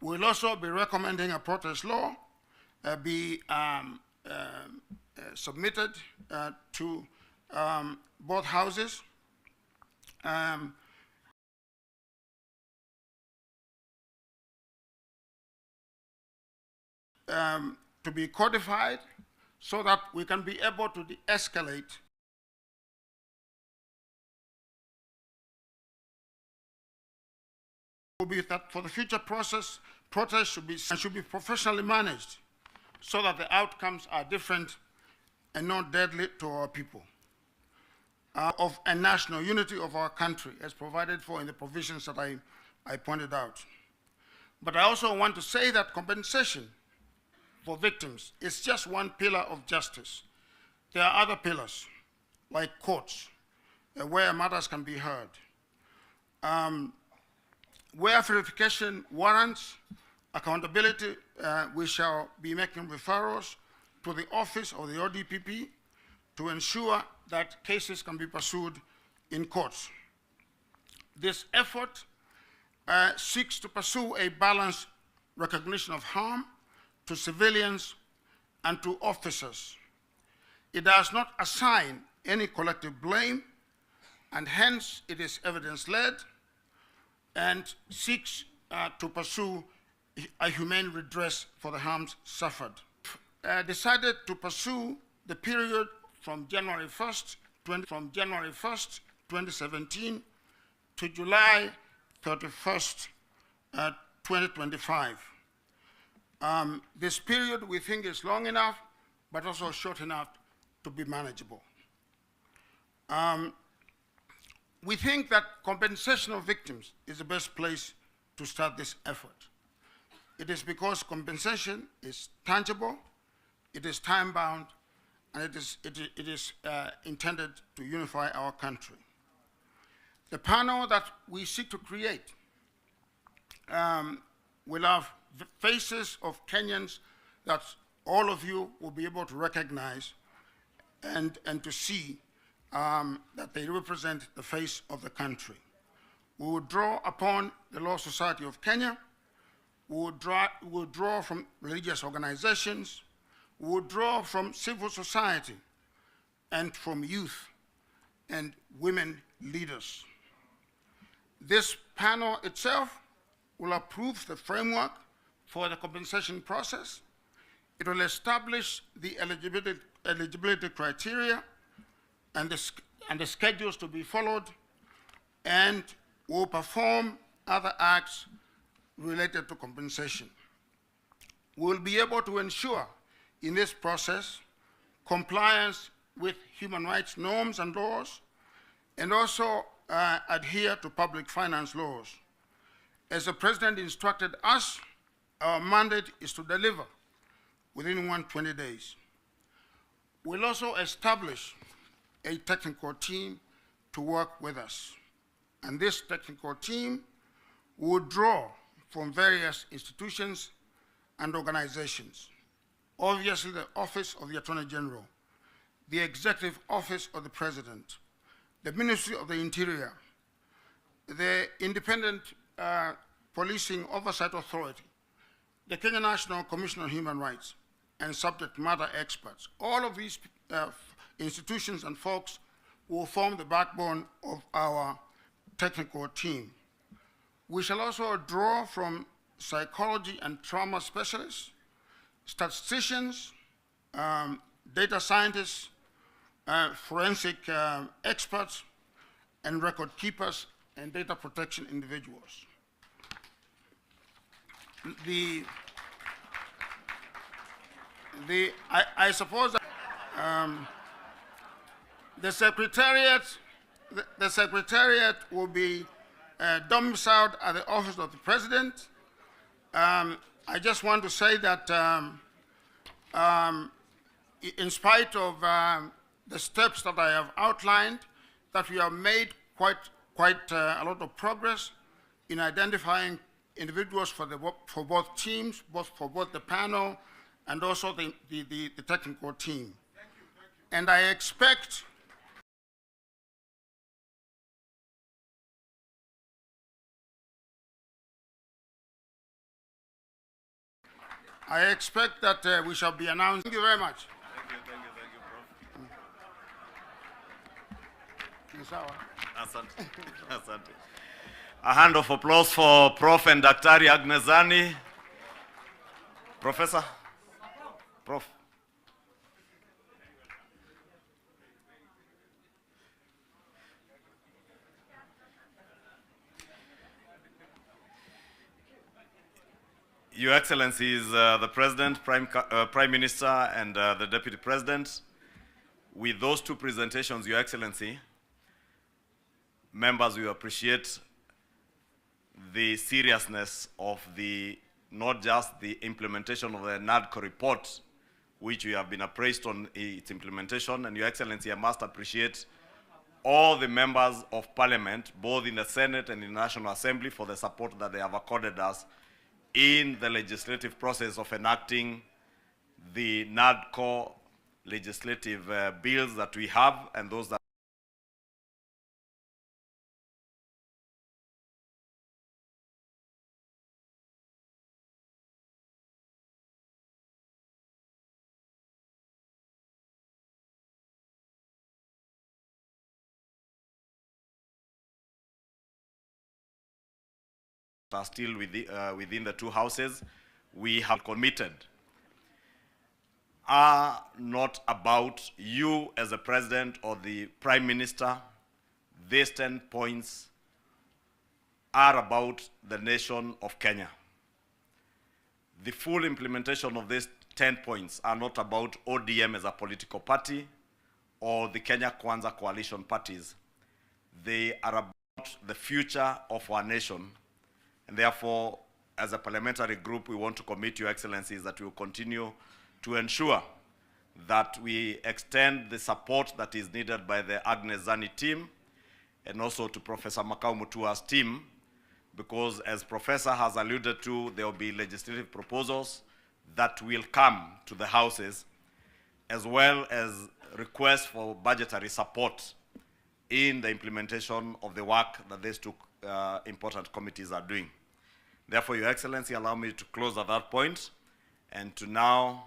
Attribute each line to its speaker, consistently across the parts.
Speaker 1: We'll also be recommending a protest law be submitted to both houses. To be codified so that we can be able to de-escalate will be that for the future protests should be professionally managed so that the outcomes are different and not deadly to our people. Of a national unity of our country as provided for in the provisions that I pointed out. But I also want to say that compensation for victims is just one pillar of justice. There are other pillars, like courts, where matters can be heard. Where verification warrants accountability, we shall be making referrals to the office of the ODPP to ensure that cases can be pursued in courts. This effort seeks to pursue a balanced recognition of harm to civilians and to officers. It does not assign any collective blame, and hence it is evidence-led and seeks to pursue a humane redress for the harms suffered. Decided to pursue the period from January 1st, 2017 to July 31st, 2025. This period we think is long enough, but also short enough to be manageable. We think that compensation of victims is the best place to start this effort. It is because compensation is tangible, it is time-bound, and it is intended to unify our country. The panel that we seek to create will have the faces of Kenyans that all of you will be able to recognize and to see that they represent the face of the country. We will draw upon the Law Society of Kenya. We will draw from religious organizations. We will draw from civil society and from youth and women leaders. This panel itself will approve the framework for the compensation process. It will establish the eligibility criteria and the schedules to be followed, and will perform other acts related to compensation. We will be able to ensure in this process compliance with human rights norms and laws, and also adhere to public finance laws. As the President instructed us, our mandate is to deliver within 120 days. We'll also establish a technical team to work with us. And this technical team will draw from various institutions and organizations. Obviously, the Office of the Attorney General, the Executive Office of the President, the Ministry of the Interior, the Independent Policing Oversight Authority, the Kenya National Commission on Human Rights, and subject matter experts. All of these institutions and folks will form the backbone of our technical team. We shall also draw from psychology and trauma specialists, statisticians, data scientists, forensic experts, and record keepers and data protection individuals. I suppose that the Secretariat will be domiciled at the Office of the President. I just want to say that in spite of the steps that I have outlined, that we have made quite a lot of progress in identifying individuals for both teams, for both the panel and also the technical team. Thank you. And I expect I expect that we shall be announced. Thank you very much.
Speaker 2: Thank you, Prof. Asante. Asante. A hand of applause for Prof and Daktari Agnezani. Professor? Prof. Your Excellencies, the President, Prime Minister, and the Deputy President, with those two presentations, Your Excellency, members, we appreciate the seriousness of not just the implementation of the NADCO report, which we have been appraised on its implementation, and Your Excellency, I must appreciate all the members of Parliament, both in the Senate and in the National Assembly, for the support that they have accorded us in the legislative process of enacting the NADCO legislative bills that we have and those that are still within the two houses. We have committed are not about you as a president or the prime minister. These 10 points are about the nation of Kenya. The full implementation of these 10 points are not about ODM as a political party or the Kenya Kwanza coalition parties. They are about the future of our nation. And therefore, as a parliamentary group, we want to commit, Your Excellencies, that we will continue to ensure that we extend the support that is needed by the Agnezani team and also to Professor Makau Mutua's team, because as Professor has alluded to, there will be legislative proposals that will come to the houses, as well as requests for budgetary support in the implementation of the work that these two important committees are doing. Therefore, Your Excellency, allow me to close at that point and to now,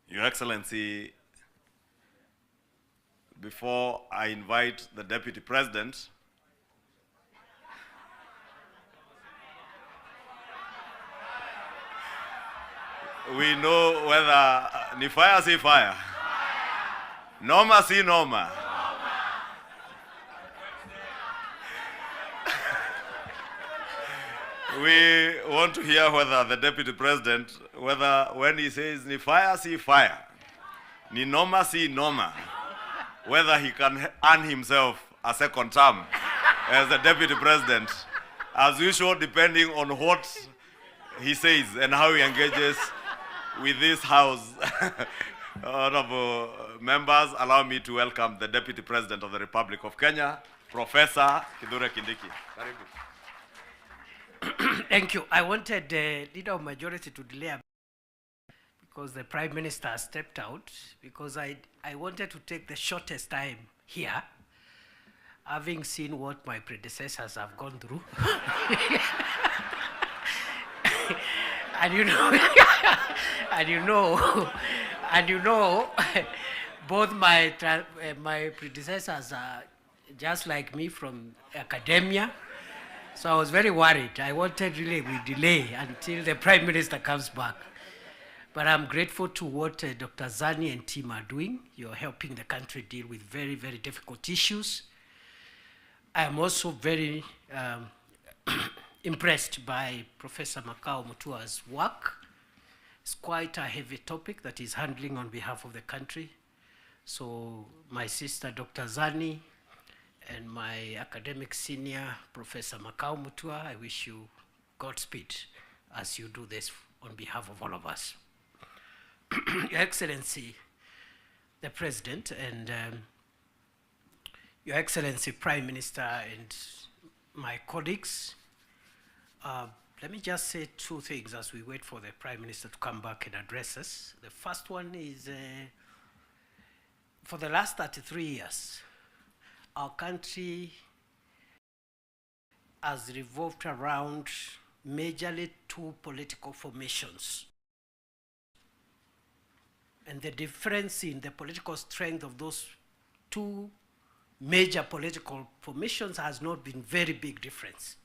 Speaker 2: Your Excellency, before I invite the Deputy President, we know whether ni fire si fire, noma si noma. We want to hear whether the Deputy President, whether when he says ni fire si fire, ni noma si noma, whether he can earn himself a second term as the Deputy President, as usual, depending on what he says and how he engages with this House. Honorable members, allow me to welcome the Deputy President of the Republic of Kenya, Professor Kithure Kindiki. Very good.
Speaker 3: Thank you. I wanted the Leader of Majority to delay a bit because the Prime Minister stepped out, because I wanted to take the shortest time here, having seen what my predecessors have gone through. and you know, both my predecessors are just like me from academia. So I was very worried. I wanted really we delay until the Prime Minister comes back. But I'm grateful to what Dr. Zani and team are doing. You're helping the country deal with very, very difficult issues. I am also very impressed by Professor Makau Mutua's work. It's quite a heavy topic that he's handling on behalf of the country. So my sister, Dr. Zani, and my academic senior, Professor Makau Mutua, I wish you Godspeed as you do this on behalf of all of us. Your Excellency, the President, and Your Excellency, Prime Minister, and my colleagues, let me just say two things as we wait for the Prime Minister to come back and address us. The first one is, for the last 33 years, our country has revolved around majorly two political formations. And the difference in the political strength of those two major political formations has not been very big difference.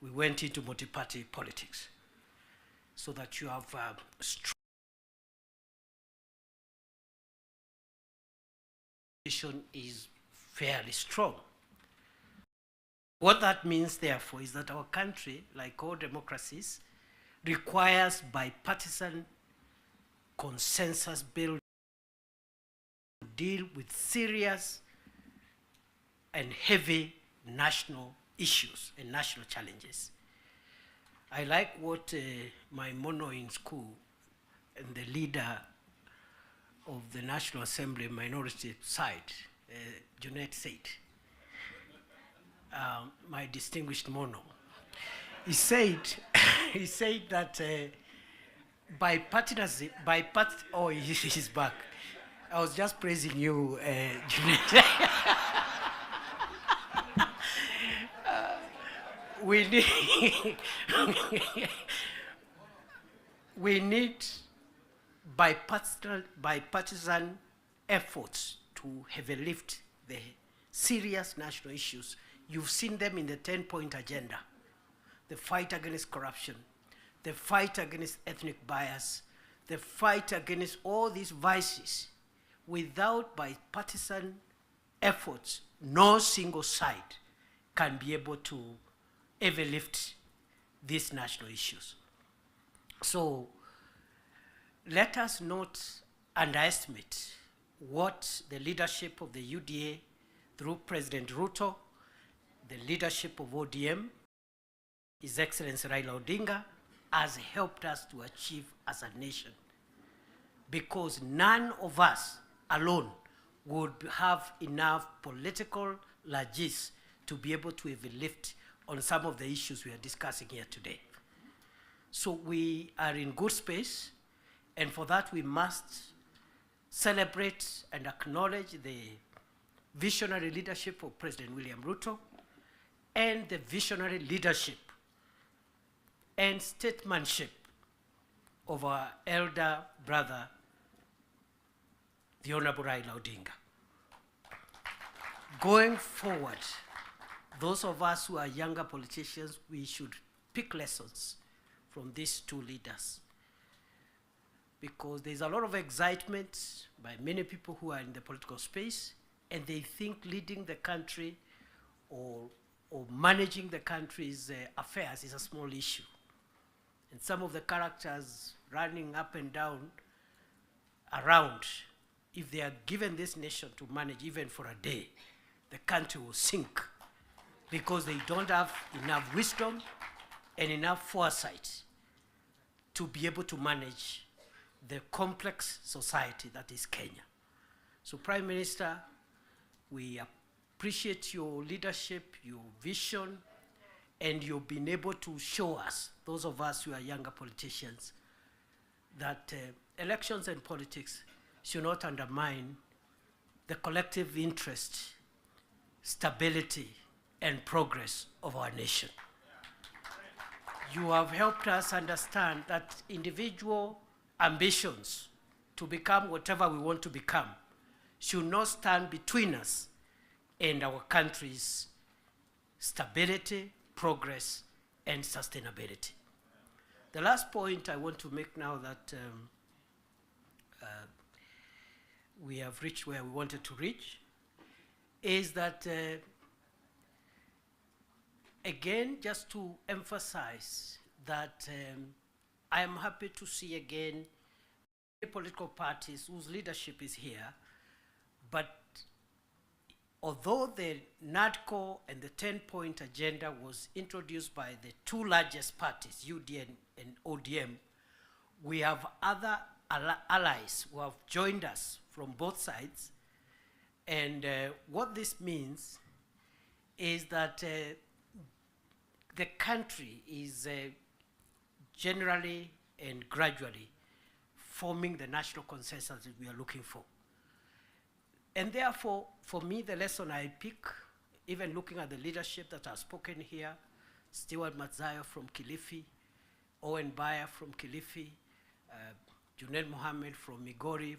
Speaker 3: We went into multi-party politics so that you have strong is fairly strong. What that means, therefore, is that our country, like all democracies, requires bipartisan consensus build to deal with serious and heavy national issues and national challenges. I like what my mono in school and the leader of the National Assembly minority side, Jeanette said. My distinguished mono. He said, he said that bipartisanship, oh, he's back. I was just praising you, Jeanette. We need, we need bipartisan efforts to heavily lift the serious national issues. You've seen them in the 10-point agenda. The fight against corruption, the fight against ethnic bias, the fight against all these vices. Without bipartisan efforts, no single side can be able to ever lift these national issues. So let us not underestimate what the leadership of the UDA through President Ruto, the leadership of ODM, His Excellency Raila Odinga, has helped us to achieve as a nation. Because none of us alone would have enough political largesse to be able to even lift on some of the issues we are discussing here today. So we are in good space, and for that we must celebrate and acknowledge the visionary leadership of President William Ruto and the visionary leadership and statesmanship of our elder brother, the Honorable Raila Odinga. Going forward, those of us who are younger politicians, we should pick lessons from these two leaders, because there's a lot of excitement by many people who are in the political space, and they think leading the country or managing the country's affairs is a small issue. And some of the characters running up and down around, if they are given this nation to manage even for a day, the country will sink, because they don't have enough wisdom and enough foresight to be able to manage the complex society that is Kenya. So Prime Minister, we appreciate your leadership, your vision, and you've been able to show us, those of us who are younger politicians, that elections and politics should not undermine the collective interest, stability, and progress of our nation. You have helped us understand that individual ambitions to become whatever we want to become should not stand between us and our country's stability, progress, and sustainability. The last point I want to make now that we have reached where we wanted to reach is that again, just to emphasize that I am happy to see again the political parties whose leadership is here, but although the NADCO and the 10-point agenda was introduced by the two largest parties, UDN and ODM, we have other allies who have joined us from both sides. And what this means is that the country is generally and gradually forming the national consensus that we are looking for. And therefore, for me, the lesson I pick, even looking at the leadership that has spoken here, Stewart Matzayo from Kilifi, Owen Bayer from Kilifi, Junaid Mohammed from Migori,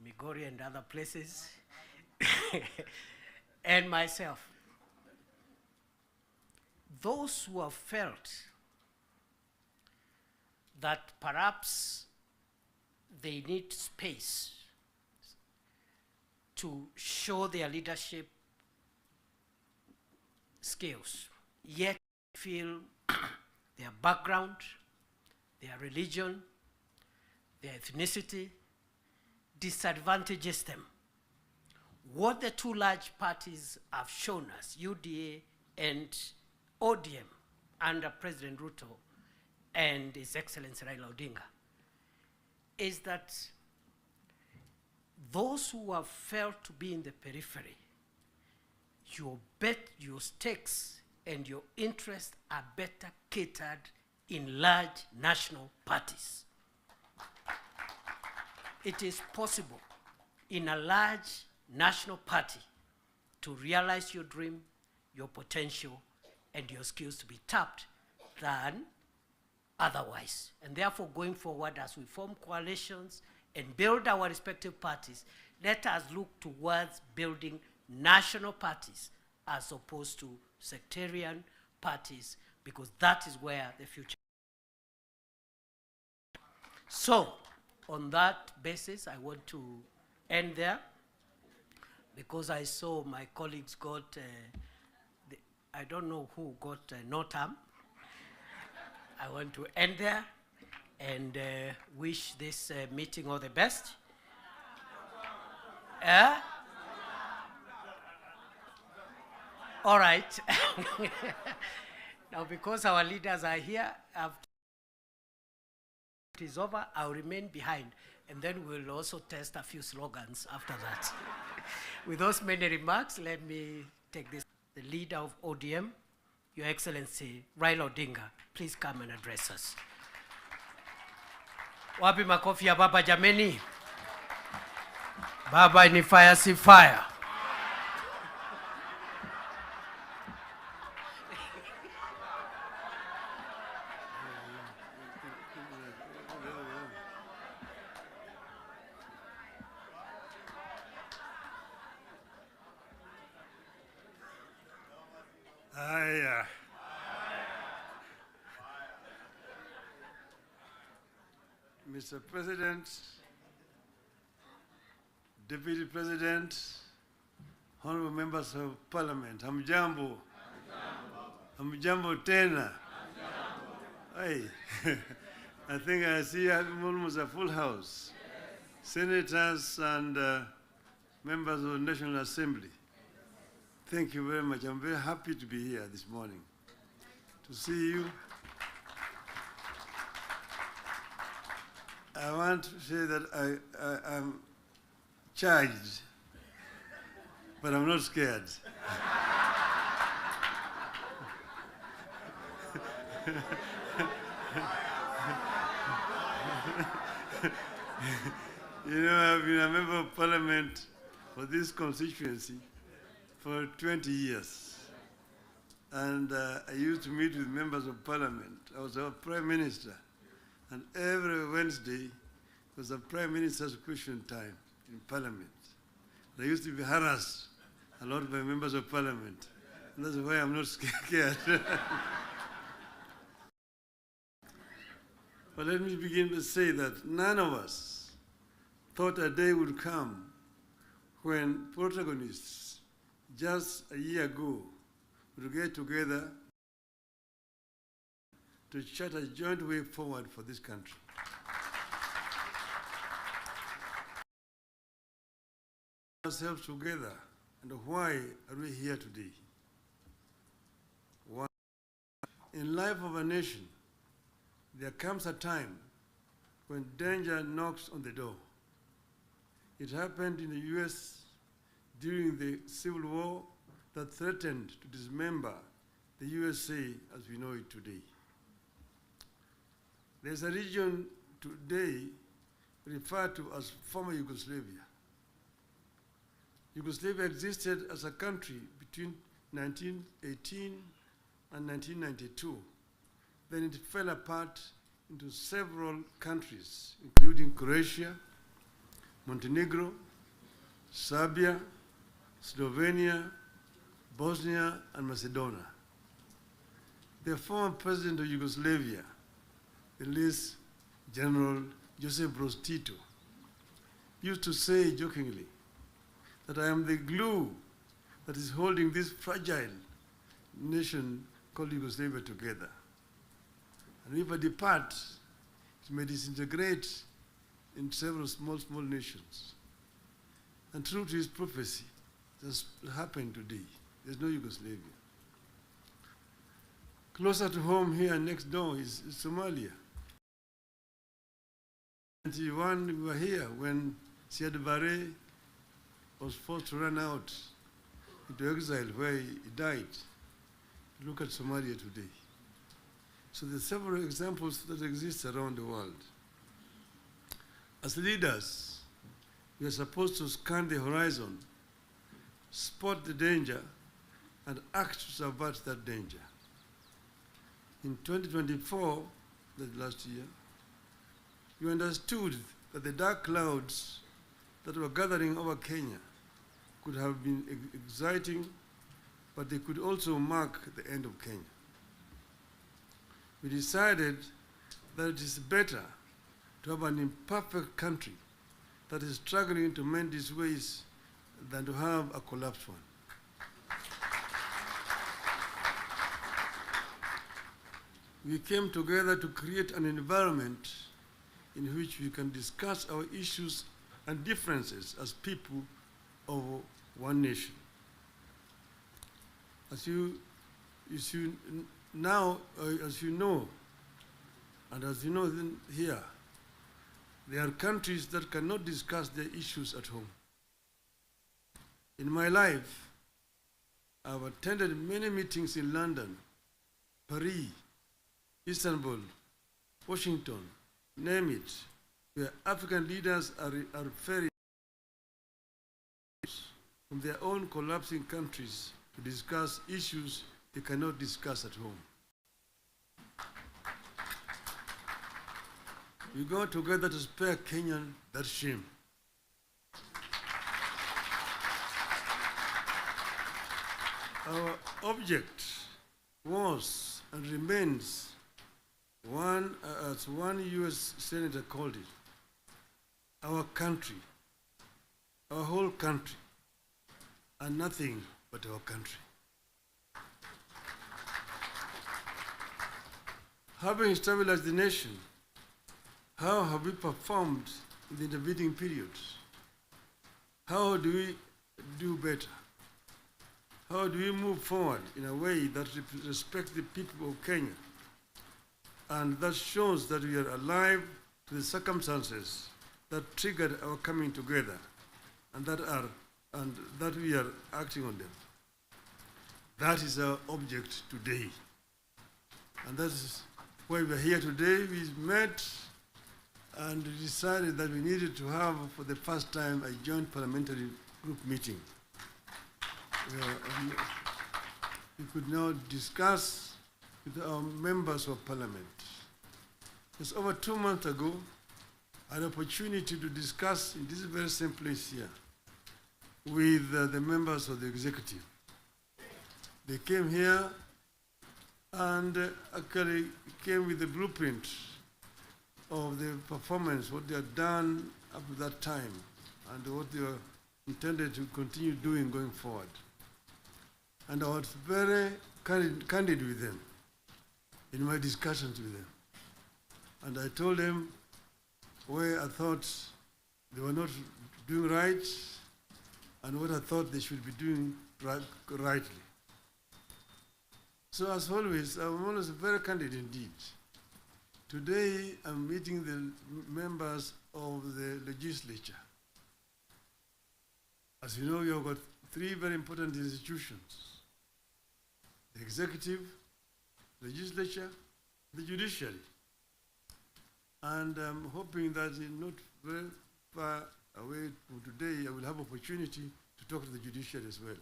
Speaker 3: Migori and other places, and myself. Those who have felt that perhaps they need space to show their leadership skills, yet feel their background, their religion, their ethnicity disadvantages them. What the two large parties have shown us, UDA and ODM, under President Ruto and His Excellency Raila Odinga, is that those who have felt to be in the periphery, your stakes and your interests are better catered in large national parties. It is possible in a large national party to realize your dream, your potential, and your skills to be tapped than otherwise. And therefore, going forward, as we form coalitions and build our respective parties, let us look towards building national parties as opposed to sectarian parties, because that is where the future. So, on that basis, I want to end there, because I saw my colleagues got, I don't know who got no term. I want to end there and wish this meeting all the best. All right. Now, because our leaders are here, after it is over, I'll remain behind, and then we'll also test a few slogans after that. With those many remarks, let me take this. The leader of ODM, Your Excellency Raila Odinga, please come and address us. Wapi makofi ya baba jameni? Baba ni fire, si fire.
Speaker 4: Mr. President, Deputy President, honorable members of Parliament, hamjambo. Hamjambo tena. Hey, I think I see almost a full house. Senators and members of the National Assembly. Thank you very much. I'm very happy to be here this morning to see you. I want to say that I'm charged, but I'm not scared. You know, I've been a member of Parliament for this constituency for 20 years. And I used to meet with members of Parliament. I was a Prime Minister. And every Wednesday was a Prime Minister's question time in Parliament. I used to be harassed a lot by members of Parliament. And that's why I'm not scared. But let me begin to say that none of us thought a day would come when protagonists just a year ago would get together to chart a joint way forward for this country. Ourselves together, and why are we here today? Why? In life of a nation, there comes a time when danger knocks on the door. It happened in the US during the Civil War that threatened to dismember the USA as we know it today. There's a region today referred to as former Yugoslavia. Yugoslavia existed as a country between 1918 and 1992. Then it fell apart into several countries, including Croatia, Montenegro, Serbia, Slovenia, Bosnia, and Macedonia. The former president of Yugoslavia, the late General Josip Broz Tito, used to say jokingly that I am the glue that is holding this fragile nation called Yugoslavia together. And if I depart, it may disintegrate in several small nations. And true to his prophecy, this happened today. There's no Yugoslavia. Closer to home here next door is Somalia. In 1991, we were here when Siad Barre was forced to run out into exile where he died. Look at Somalia today. So there are several examples that exist around the world. As leaders, we are supposed to scan the horizon, spot the danger, and act to subvert that danger. In 2024, that last year, we understood that the dark clouds that were gathering over Kenya could have been exciting, but they could also mark the end of Kenya. We decided that it is better to have an imperfect country that is struggling to mend its ways than to have a collapsed one. We came together to create an environment in which we can discuss our issues and differences as people of one nation. As you know, and as you know here, there are countries that cannot discuss their issues at home. In my life, I've attended many meetings in London, Paris, Istanbul, Washington, name it, where African leaders are ferried from their own collapsing countries to discuss issues they cannot discuss at home. We go together to spare Kenyan that shame. Our object was and remains one, as one US Senator called it, our country, our whole country, and nothing but our country. Having stabilized the nation, how have we performed in the intervening periods? How do we do better? How do we move forward in a way that respects the people of Kenya and that shows that we are alive to the circumstances that triggered our coming together and that we are acting on them? That is our object today. And that is why we are here today. We met and decided that we needed to have, for the first time, a joint parliamentary group meeting. We could now discuss with our members of parliament. Just over 2 months ago, I had an opportunity to discuss in this very same place here with the members of the executive. They came here and actually came with the blueprint of the performance, what they had done up to that time, and what they were intended to continue doing going forward. And I was very candid with them in my discussions with them. And I told them where I thought they were not doing right and what I thought they should be doing rightly. So as always, I'm always very candid indeed. Today, I'm meeting the members of the legislature. As you know, we have got 3 very important institutions: the executive, legislature, the judiciary. And I'm hoping that in not very far away from today, I will have opportunity to talk to the judiciary as well.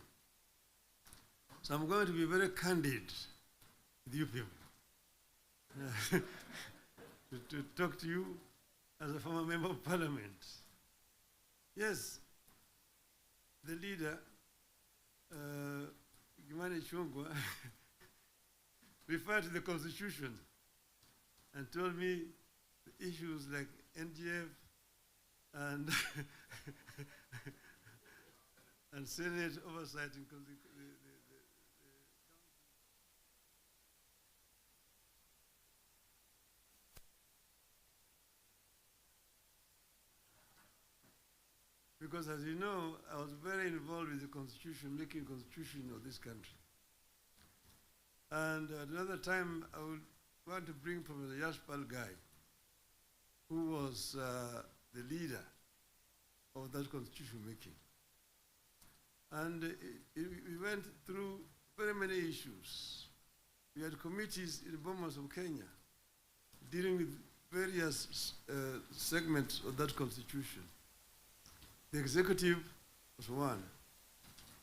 Speaker 4: So I'm going to be very candid with you people. to talk to you as a former member of parliament. Yes, the leader, Gimani Chungwa, referred to the constitution and told me the issues like NGF and and Senate oversight in because as you know, I was very involved with the constitution, making constitution of this country. And at another time, I would want to bring Professor Yashpal Gai, who was the leader of that constitution making. And we went through very many issues. We had committees in the Bomas of Kenya dealing with various segments of that constitution. The executive was one.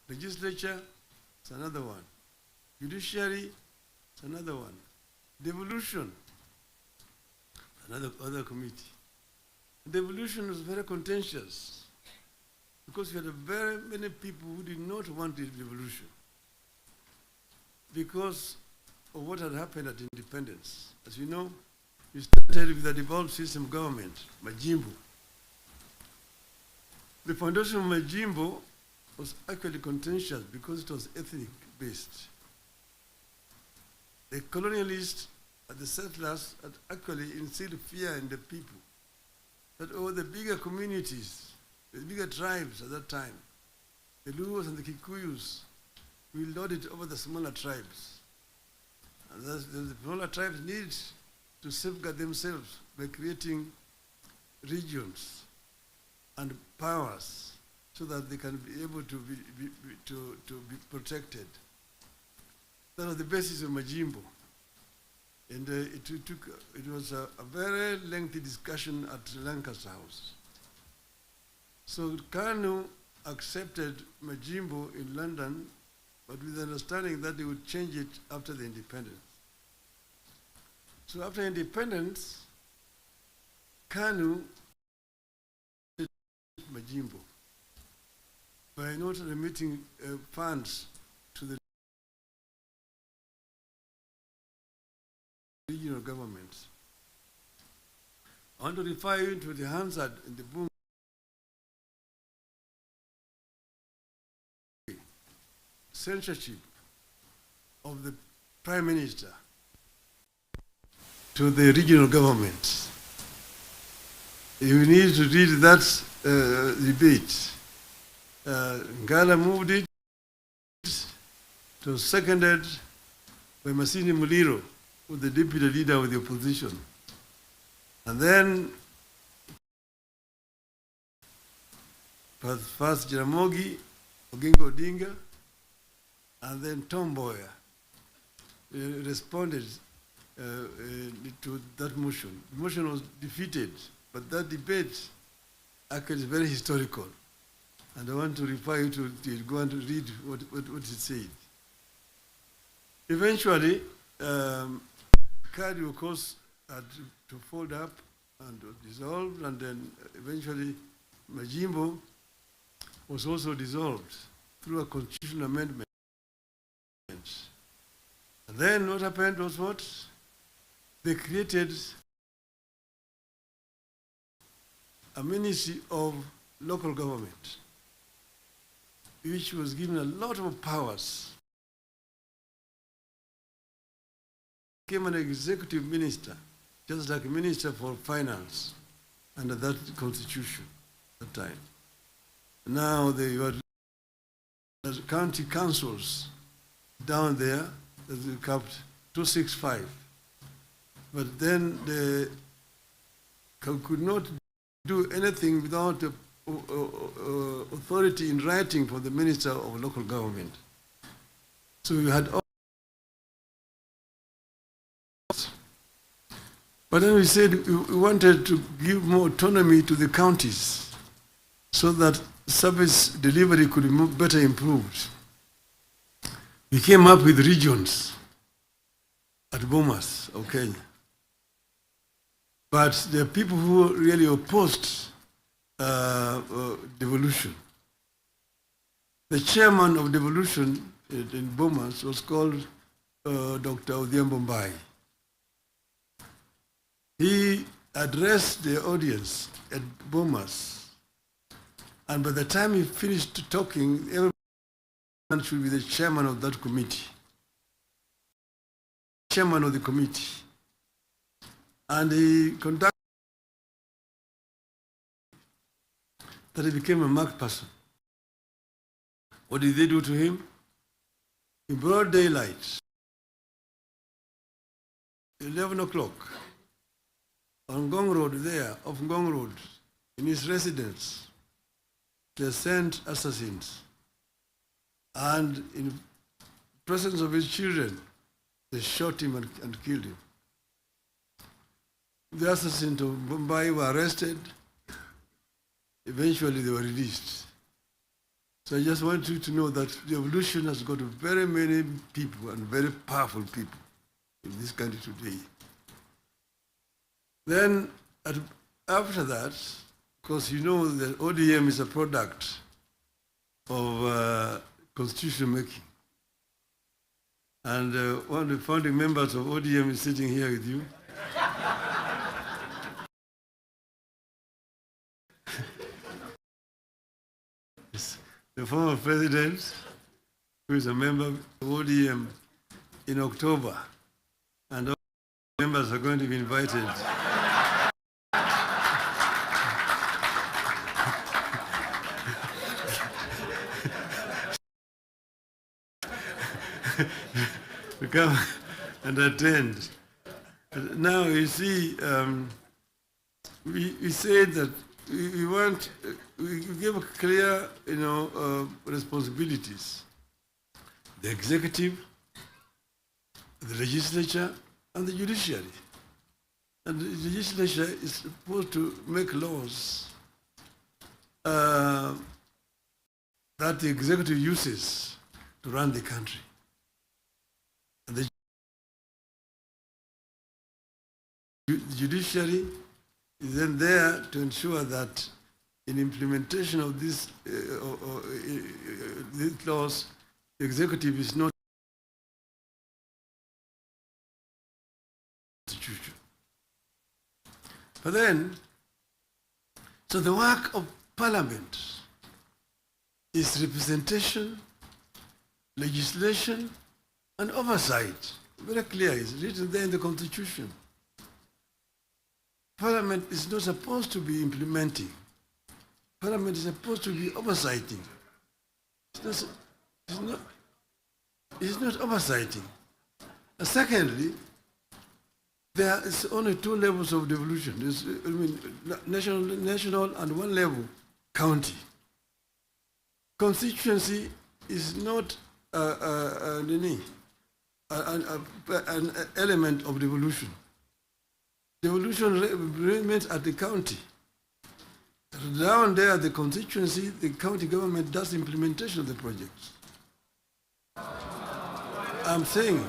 Speaker 4: Legislature is another one. Judiciary is another one. Devolution, other committee. Devolution was very contentious because we had very many people who did not want the devolution because of what had happened at independence. As you know, we started with the devolved system government, Majimbo. The foundation of Majimbo was actually contentious because it was ethnic-based. The colonialists and the settlers had actually instilled fear in the people that all the bigger communities, the bigger tribes at that time, the Luos and the Kikuyus, will lord it over the smaller tribes. And thus the smaller tribes need to safeguard themselves by creating regions and powers so that they can be able to be protected. That was the basis of Majimbo. And it was a very lengthy discussion at Lancaster House. So Kanu accepted Majimbo in London, but with the understanding that they would change it after the independence. So after independence, Kanu Majimbo by not remitting funds to the regional governments. I want to refer you to the Hansard in the book censorship of the Prime Minister to the regional governments. You need to read that debate. Ngala moved it. It was seconded by Masini Muliro, who was the deputy leader of the opposition. And then first Jaramogi, Oginga Odinga, and then Tom Mboya responded to that motion. The motion was defeated, but that debate actually is very historical. And I want to refer you to it. Go and read what it said. Eventually, Kadi, of course, had to fold up and dissolved, and then eventually Majimbo was also dissolved through a constitutional amendment. And then what happened was what? They created a ministry of local government, which was given a lot of powers. Became an executive minister, just like a minister for finance under that constitution at the time. Now they were county councils down there that they capped 265. But then they could not do anything without authority in writing from the Minister of Local Government. So we had But then we said we wanted to give more autonomy to the counties so that service delivery could be better improved. We came up with regions at Bomas of Kenya. But there are people who really opposed devolution. The chairman of devolution in Bomas was called Dr. ODM Parliamentary. He addressed the audience at Bomas, and by the time he finished talking, everyone should be the chairman of that committee. Chairman of the committee. And he conducted that he became a marked person. What did they do to him? In broad daylight, 11 o'clock, on Ngong Road there, off Ngong Road, in his residence, they sent assassins. And in presence of his children, they shot him and killed him. The assassins of Mumbai were arrested. Eventually, they were released. So I just want you to know that the revolution has got very many people and very powerful people in this country today. Then, after that, of course, you know that ODM is a product of constitution making. And one of the founding members of ODM is sitting here with you. The former president, who is a member of ODM in October, and all members are going to be invited. To come and attend. Now you see, we said that we give clear, responsibilities. The executive, the legislature, and the judiciary. And the legislature is supposed to make laws that the executive uses to run the country. And the judiciary is then there to ensure that in implementation of these laws, the executive is not institution. But then, so the work of Parliament is representation, legislation, and oversight. Very clear, it's written there in the Constitution. Parliament is not supposed to be implementing. Parliament is supposed to be oversighting. It's not oversighting. And secondly, there is only two levels of devolution. There's, national and one level, county. Constituency is not an element of devolution. Devolution remains at the county. Down there, the constituency, the county government does implementation of the projects. I'm saying,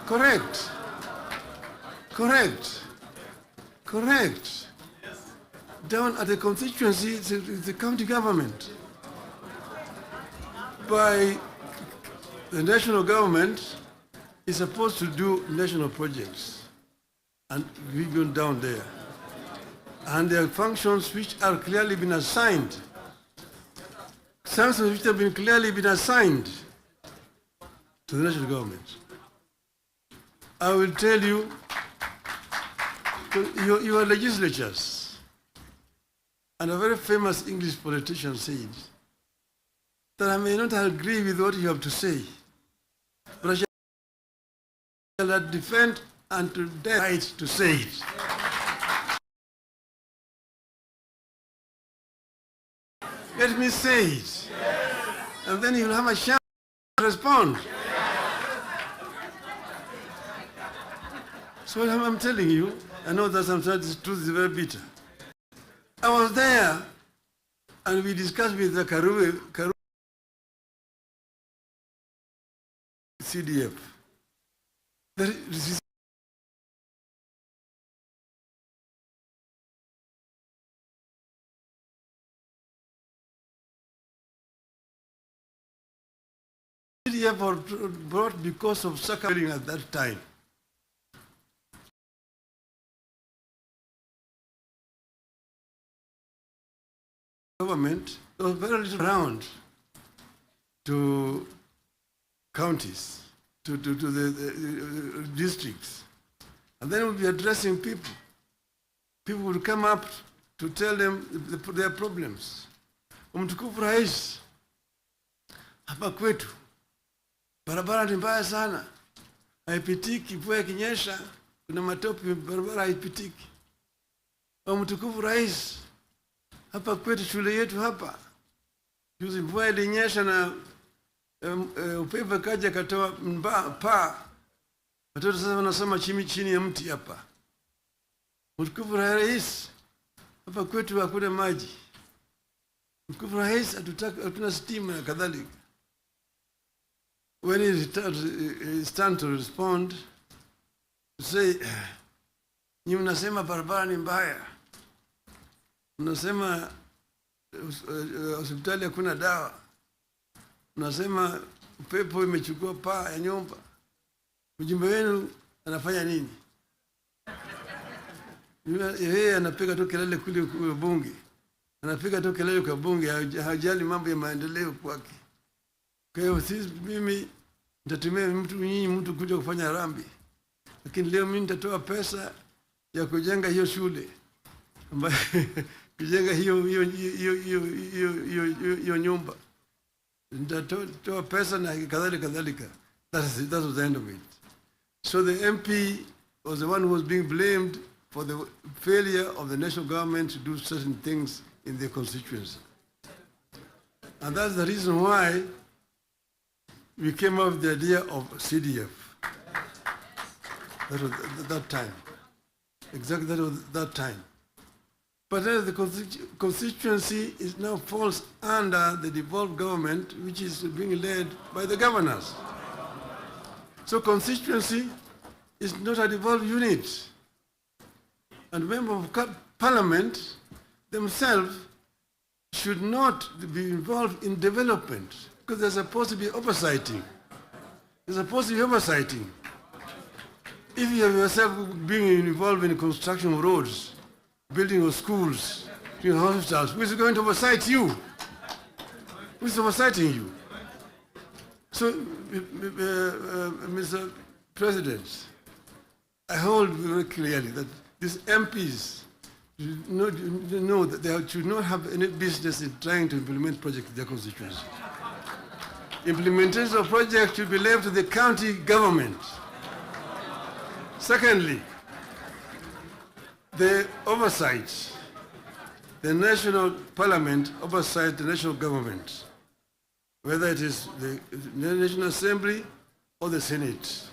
Speaker 4: correct. Down at the constituency, it's the county government. By the national government is supposed to do national projects, and we go down there. And there are functions which are clearly been assigned. Functions which have been clearly been assigned to the national government. I will tell you, your legislatures, and a very famous English politician said that I may not agree with what you have to say, but I shall defend until death right to say it. Let me say it. And then you'll have a chance to respond. So I'm telling you, I know that sometimes the truth is very bitter. I was there, and we discussed with the Karue CDF. CDF were brought because of suffering at that time. Government was very little around to counties, to the districts. And then we'll be addressing people. People would come up to tell them their problems. Mtukufu Rais, hapa kwetu barabara ni mbaya sana, haipitiki, mvua ikinyesha kuna matope, barabara haipitiki. Mtukufu Rais, hapa kwetu shule yetu hapa, juzi mvua ilinyesha na upepo kaja katoa paa, watoto sasa wanasoma chini ya mti hapa. Mtukufu Rais, hapa kwetu hakuna maji. Mtukufu Rais, hatuna stima na kadhalika. When it's time to respond, to say, ni mnasema barabara ni mbaya, mnasema hospitali hakuna dawa, mnasema upepo imechukua paa ya nyumba, mjumbe wenu anafanya nini? Yeye anapiga tu kelele kule bunge, anapiga tu kelele kwa bunge, hajali mambo ya maendeleo kwake. Kwa hiyo mimi nitatumia mtu kuja kufanya harambee, lakini leo mimi nitatoa pesa ya kujenga hiyo shule, ambayo kujenga hiyo nyumba, nitatoa pesa na kadhalika. That was the end of it. So the MP was the one who was being blamed for the failure of the national government to do certain things in their constituency. And that's the reason why we came up with the idea of CDF. That was that time. Exactly, that was that time. But the constituency now falls under the devolved government, which is being led by the governors. So constituency is not a devolved unit. And members of parliament themselves should not be involved in development, because there's supposed to be oversighting. There's supposed to be oversighting. If you have yourself being involved in construction of roads, building of schools, building hospitals, who is going to oversight you? Who is oversighting you? So, Mr. President, I hold very clearly that these MPs know that they should not have any business in trying to implement projects in their constituency. Implementation of projects should be left to the county government. Secondly, the oversight, the national parliament oversights the national government, whether it is the National Assembly or the Senate.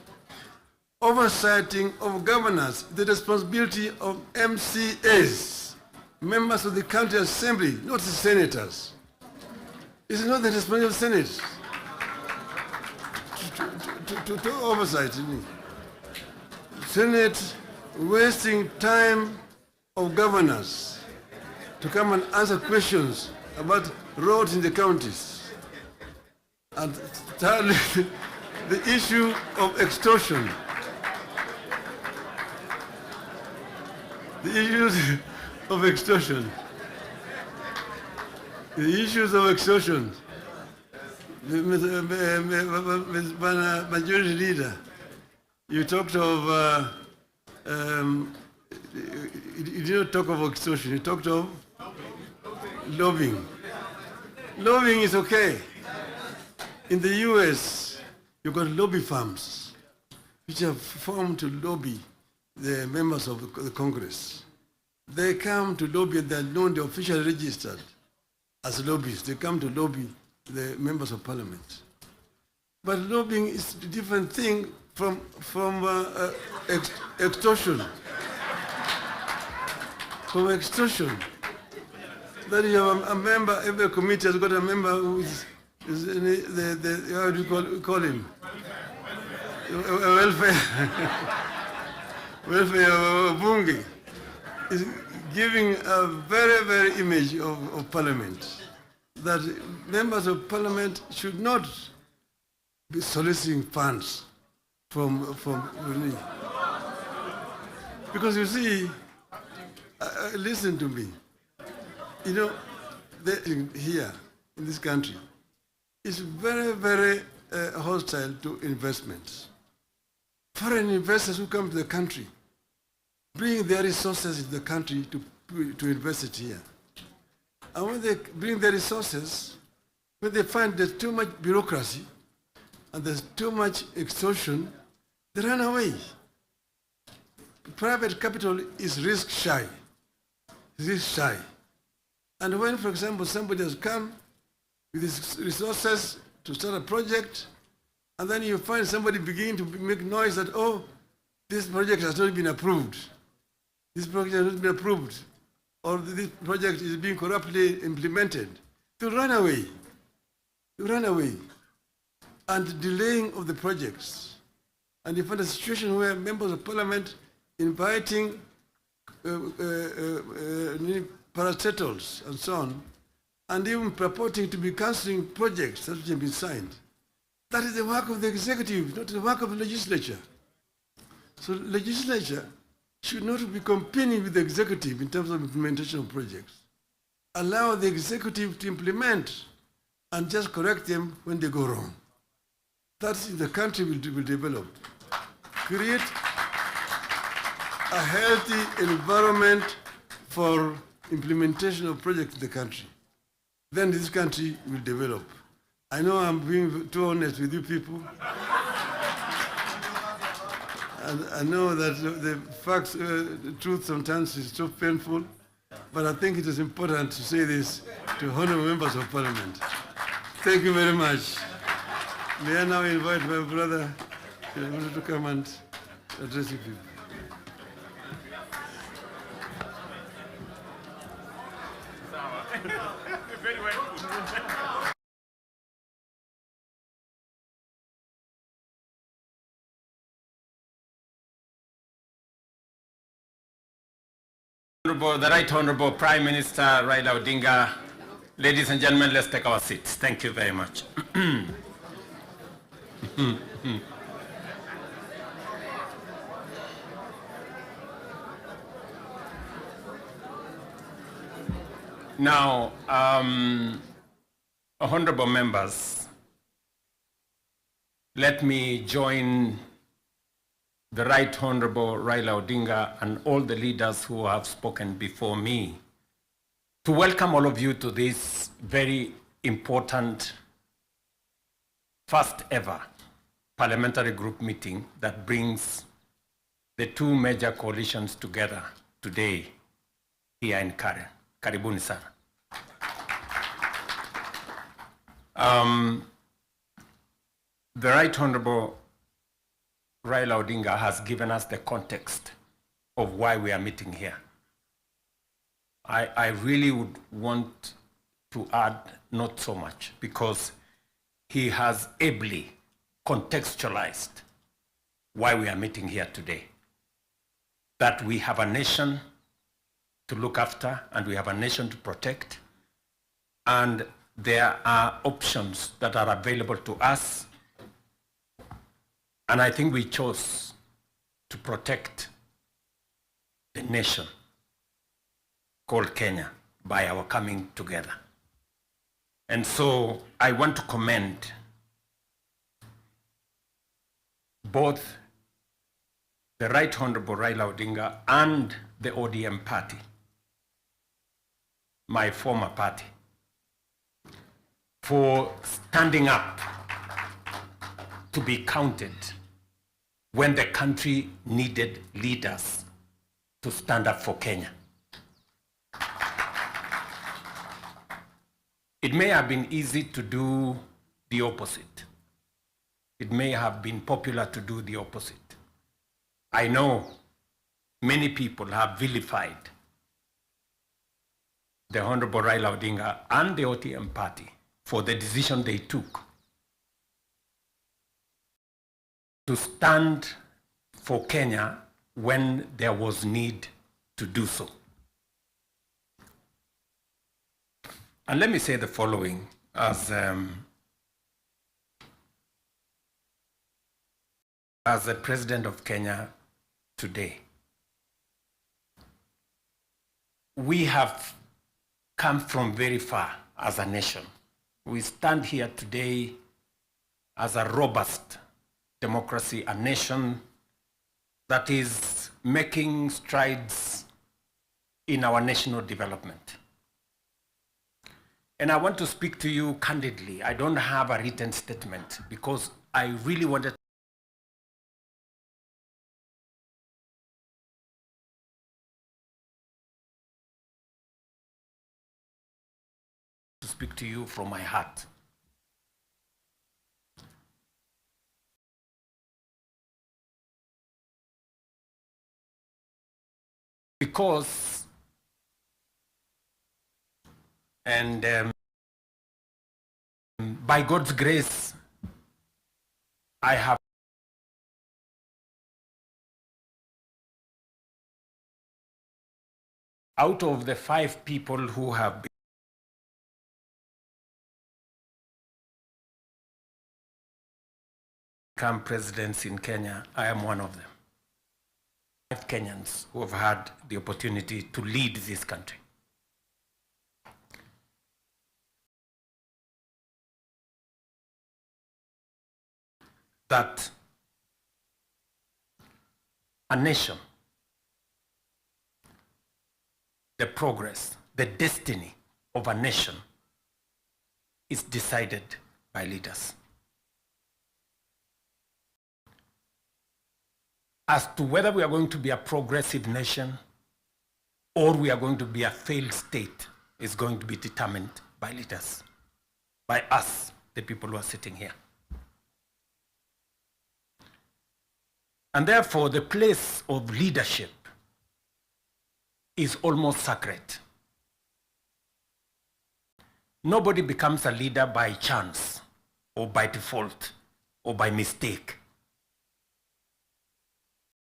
Speaker 4: Oversighting of governors, the responsibility of MCAs, members of the county assembly, not the senators. It's not the responsibility of the Senate to oversight. Senate wasting time of governors to come and answer questions about roads in the counties. And thirdly, the issue of extortion. The issues of extortion. The issues of extortion. Majority Leader, you talked of, you didn't talk of extortion, you talked of lobbying. Lobbying is okay. In the US, you've got lobby firms which have formed to lobby the members of the Congress. They come to lobby, they're known, they're officially registered as lobbyists. They come to lobby the members of parliament. But lobbying is a different thing from extortion. from extortion. That you have a member, every committee has got a member who is how do you call him? Welfare, welfare bunge is giving a very, very image of Parliament, that members of Parliament should not be soliciting funds from relief. Because you see, listen to me, you know, here in this country is very, very hostile to investments. Foreign investors who come to the country bring their resources in the country to invest it here. And when they bring their resources, when they find there's too much bureaucracy and there's too much extortion, they run away. Private capital is risk shy. And when, for example, somebody has come with his resources to start a project, and then you find somebody beginning to make noise that, oh, this project has not been approved. This project has not been approved. Or this project is being corruptly implemented. You run away. You run away. And delaying of the projects. And you find a situation where members of Parliament inviting parastatals and so on, and even purporting to be cancelling projects that have been signed. That is the work of the executive, not the work of the legislature. So legislature should not be competing with the executive in terms of implementation of projects. Allow the executive to implement and just correct them when they go wrong. That's the country will develop. Create a healthy environment for implementation of projects in the country. Then this country will develop. I know I'm being too honest with you people. And I know that the facts, the truth sometimes is so painful, but I think it is important to say this to honorable members of Parliament. Thank you very much. May I now invite my brother to come and address you people.
Speaker 5: The Right Honorable Prime Minister Raila Odinga, ladies and gentlemen, let's take our seats. Thank you very much. Now, honorable members, let me join the Right Honorable Raila Odinga and all the leaders who have spoken before me to welcome all of you to this very important first ever parliamentary group meeting that brings the two major coalitions together today here in Karen. Karibuni sana. The Right Honorable Raila Odinga has given us the context of why we are meeting here. I really would want to add not so much, because he has ably contextualized why we are meeting here today. That we have a nation to look after and we have a nation to protect, and there are options that are available to us. And I think we chose to protect the nation called Kenya by our coming together. And so I want to commend both the Right Honorable Raila Odinga and the ODM party, my former party, for standing up to be counted when the country needed leaders to stand up for Kenya. It may have been easy to do the opposite. It may have been popular to do the opposite. I know many people have vilified the Honorable Raila Odinga and the ODM party for the decision they took to stand for Kenya when there was need to do so. And let me say the following as the President of Kenya today. We have come from very far as a nation. We stand here today as a robust democracy, a nation that is making strides in our national development. And I want to speak to you candidly. I don't have a written statement because I really wanted to speak to you from my heart. Because, and by God's grace, I have out of the 5 people who have become presidents in Kenya, I am one of them. 5 Kenyans who have had the opportunity to lead this country. That a nation, the progress, the destiny of a nation is decided by leaders. As to whether we are going to be a progressive nation or we are going to be a failed state is going to be determined by leaders, by us, the people who are sitting here. And therefore, the place of leadership is almost sacred. Nobody becomes a leader by chance or by default or by mistake.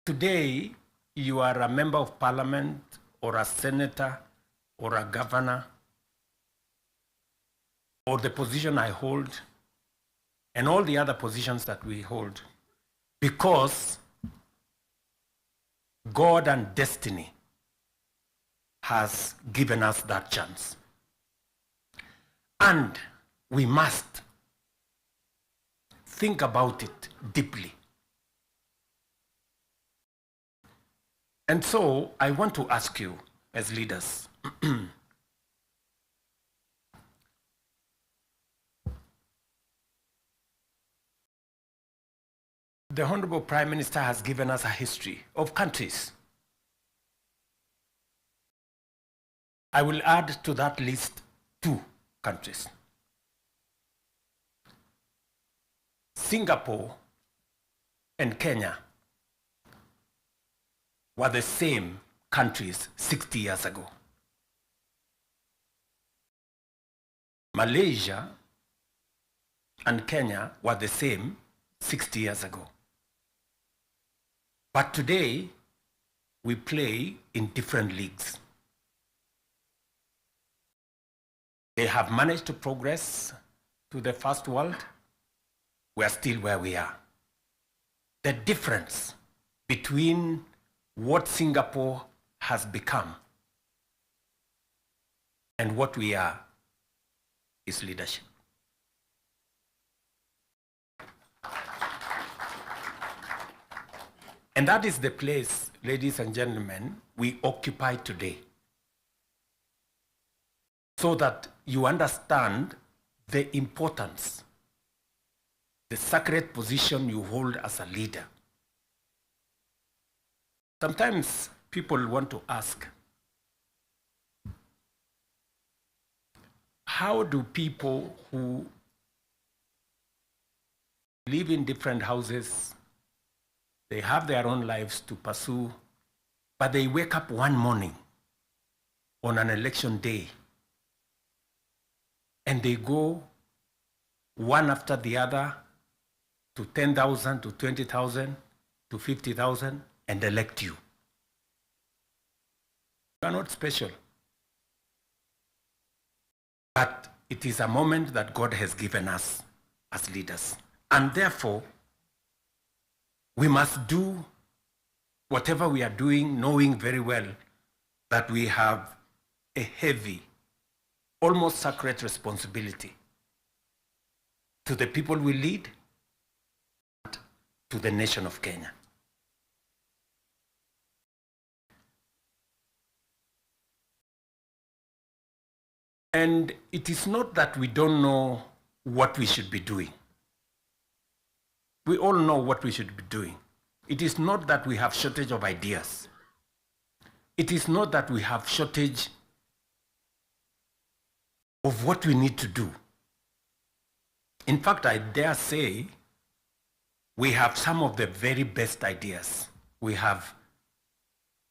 Speaker 5: Today, you are a member of parliament or a senator or a governor or the position I hold and all the other positions that we hold because God and destiny has given us that chance. And we must think about it deeply. And so I want to ask you as leaders, the Honorable Prime Minister has given us a history of countries. I will add to that list 2 countries. Singapore and Kenya were the same countries 60 years ago. Malaysia and Kenya were the same 60 years ago. But today, we play in different leagues. They have managed to progress to the first world. We are still where we are. The difference between what Singapore has become and what we are is leadership. And that is the place, ladies and gentlemen, we occupy today. So that you understand the importance, the sacred position you hold as a leader. Sometimes people want to ask, how do people who live in different houses, they have their own lives to pursue, but they wake up one morning on an election day and they go one after the other to 10,000, to 20,000, to 50,000 and elect you. You are not special. But it is a moment that God has given us as leaders. And therefore, we must do whatever we are doing, knowing very well that we have a heavy, almost sacred responsibility to the people we lead, to the nation of Kenya. And it is not that we don't know what we should be doing. We all know what we should be doing. It is not that we have shortage of ideas. It is not that we have shortage of what we need to do. In fact, I dare say we have some of the very best ideas. We have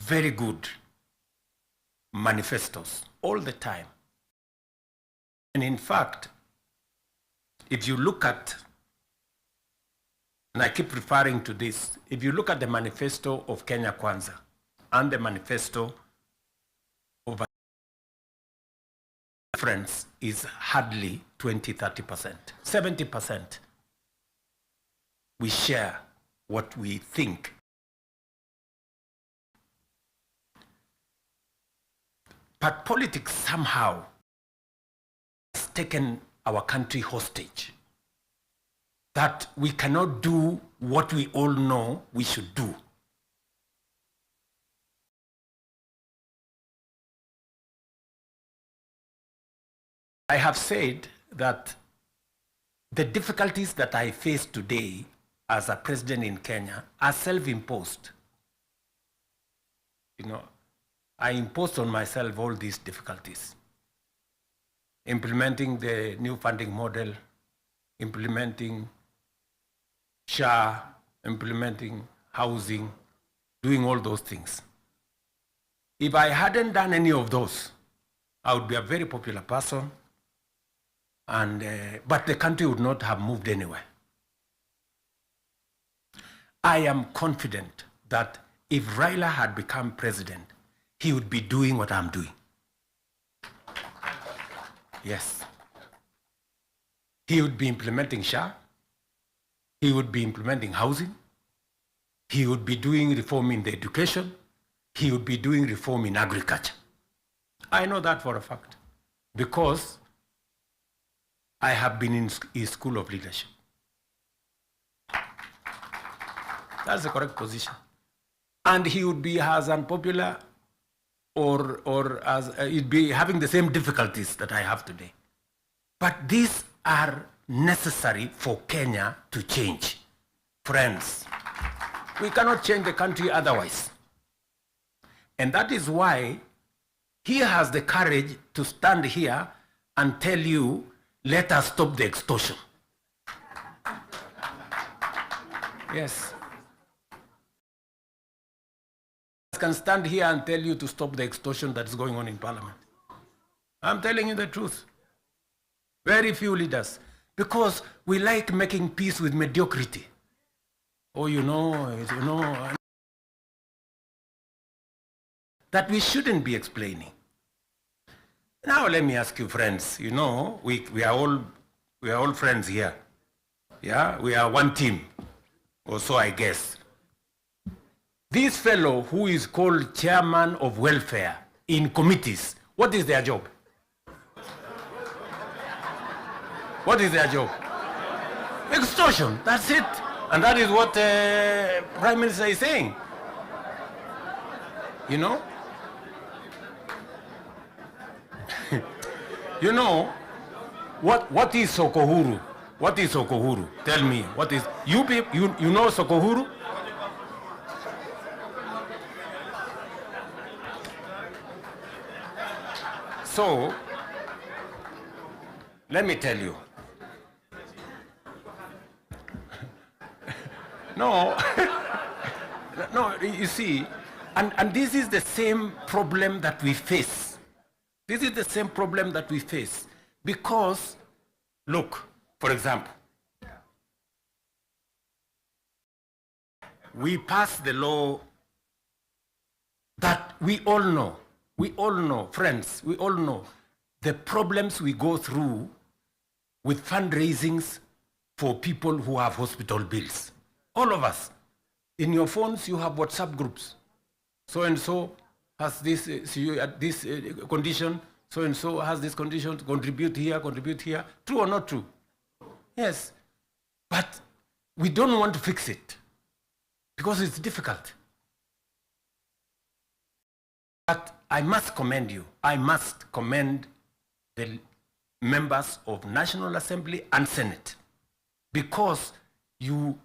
Speaker 5: very good manifestos all the time. And in fact, if you look at, and I keep referring to this, if you look at the manifesto of Kenya Kwanza and the manifesto of the difference is hardly 20-30%. 70% we share what we think. But politics somehow has taken our country hostage, that we cannot do what we all know we should do. I have said that the difficulties that I face today as a president in Kenya are self-imposed. You know, I imposed on myself all these difficulties. Implementing the new funding model, implementing SHA, implementing housing, doing all those things. If I hadn't done any of those, I would be a very popular person, and but the country would not have moved anywhere. I am confident that if Raila had become president, he would be doing what I'm doing. Yes. He would be implementing SHA. He would be implementing housing. He would be doing reform in the education. He would be doing reform in agriculture. I know that for a fact because I have been in his school of leadership. That's the correct position. And he would be as unpopular or as he'd be having the same difficulties that I have today. But these are necessary for Kenya to change. Friends, we cannot change the country otherwise. And that is why he has the courage to stand here and tell you, let us stop the extortion. Yes. I can stand here and tell you to stop the extortion that is going on in Parliament. I'm telling you the truth. Very few leaders. Because we like making peace with mediocrity. Oh, you know, that we shouldn't be explaining. Now let me ask you, friends, you know, we are all friends here. Yeah, we are one team, or so I guess. This fellow who is called chairman of welfare in committees, what is their job? What is their job? Extortion, that's it. And that is what Prime Minister is saying. You know? You know, what is Sokohuru? What is Sokohuru? Tell me, what is, you know Sokohuru? So, let me tell you. No, no, you see, and this is the same problem that we face. This is the same problem that we face. Because, look, for example, we passed the law that we all know, friends, we all know the problems we go through with fundraisings for people who have hospital bills. All of us. In your phones, you have WhatsApp groups. So-and-so has this, this condition, so-and-so has this condition, contribute here. True or not true? Yes. But we don't want to fix it because it's difficult. But I must commend you. I must commend the members of National Assembly and Senate because you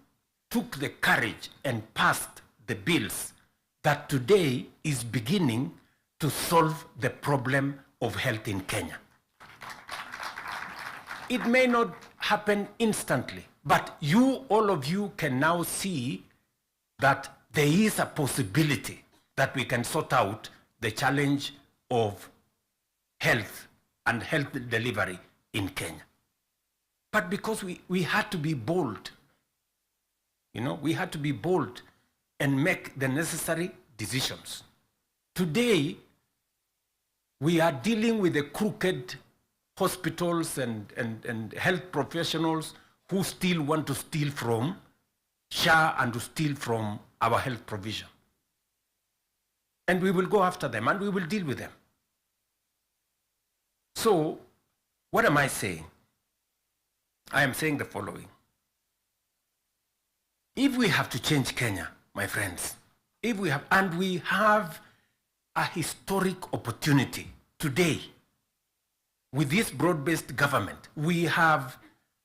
Speaker 5: took the courage and passed the bills that today is beginning to solve the problem of health in Kenya. It may not happen instantly, but all of you can now see that there is a possibility that we can sort out the challenge of health and health delivery in Kenya. But because we had to be bold, we had to be bold and make the necessary decisions. Today, we are dealing with the crooked hospitals and health professionals who still want to steal from SHA and to steal from our health provision. And we will go after them and we will deal with them. So, what am I saying? I am saying the following. If we have to change Kenya, my friends, we have a historic opportunity today with this broad-based government, we have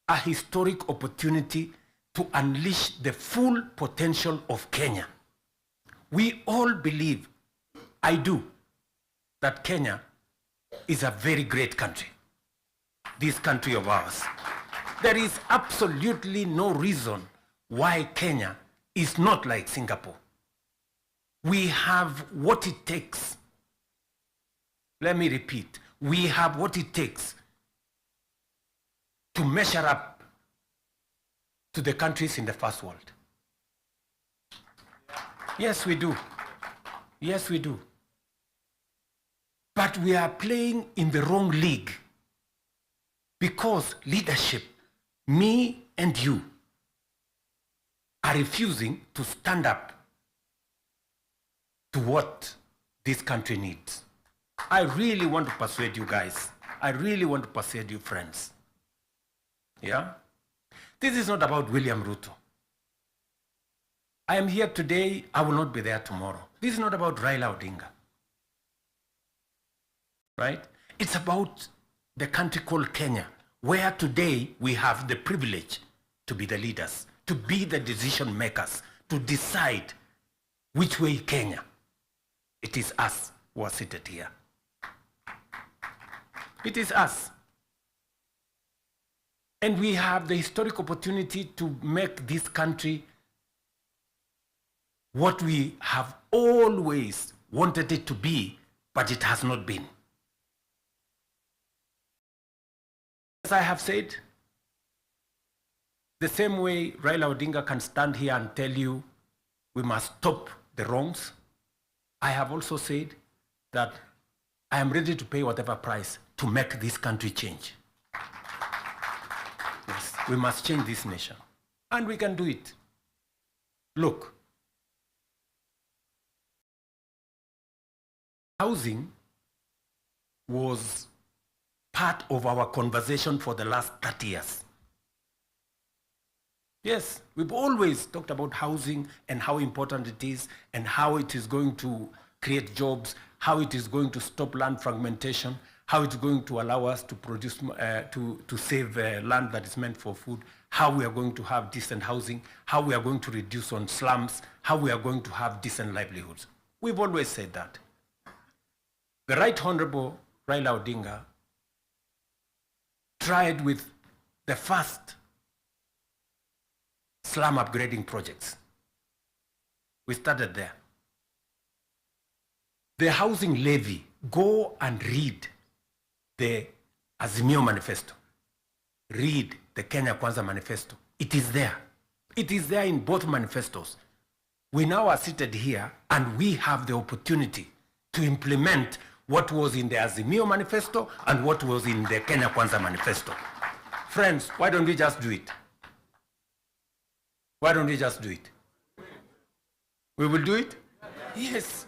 Speaker 5: a historic opportunity to unleash the full potential of Kenya. We all believe, I do, that Kenya is a very great country, this country of ours. There is absolutely no reason why Kenya is not like Singapore. We have what it takes. Let me repeat. We have what it takes to measure up to the countries in the first world. Yes, we do. Yes, we do. But we are playing in the wrong league because leadership, me and you, are refusing to stand up to what this country needs. I really want to persuade you guys. I really want to persuade you friends. Yeah? This is not about William Ruto. I am here today, I will not be there tomorrow. This is not about Raila Odinga. Right? It's about the country called Kenya, where today we have the privilege to be the leaders, to be the decision makers, to decide which way Kenya. It is us who are seated here. It is us. And we have the historic opportunity to make this country what we have always wanted it to be, but it has not been. As I have said, the same way Raila Odinga can stand here and tell you we must stop the wrongs, I have also said that I am ready to pay whatever price to make this country change. Yes, we must change this nation. And we can do it. Look, housing was part of our conversation for the last 30 years. Yes, we've always talked about housing and how important it is and how it is going to create jobs, how it is going to stop land fragmentation, how it's going to allow us to produce, to save land that is meant for food, how we are going to have decent housing, how we are going to reduce on slums, how we are going to have decent livelihoods. We've always said that. The Right Honorable Raila Odinga tried with the first slum upgrading projects. We started there. The housing levy, go and read the Azimio Manifesto. Read the Kenya Kwanza Manifesto. It is there. It is there in both manifestos. We now are seated here and we have the opportunity to implement what was in the Azimio Manifesto and what was in the Kenya Kwanza Manifesto. Friends, why don't we just do it? Why don't we just do it? We will do it? Yes.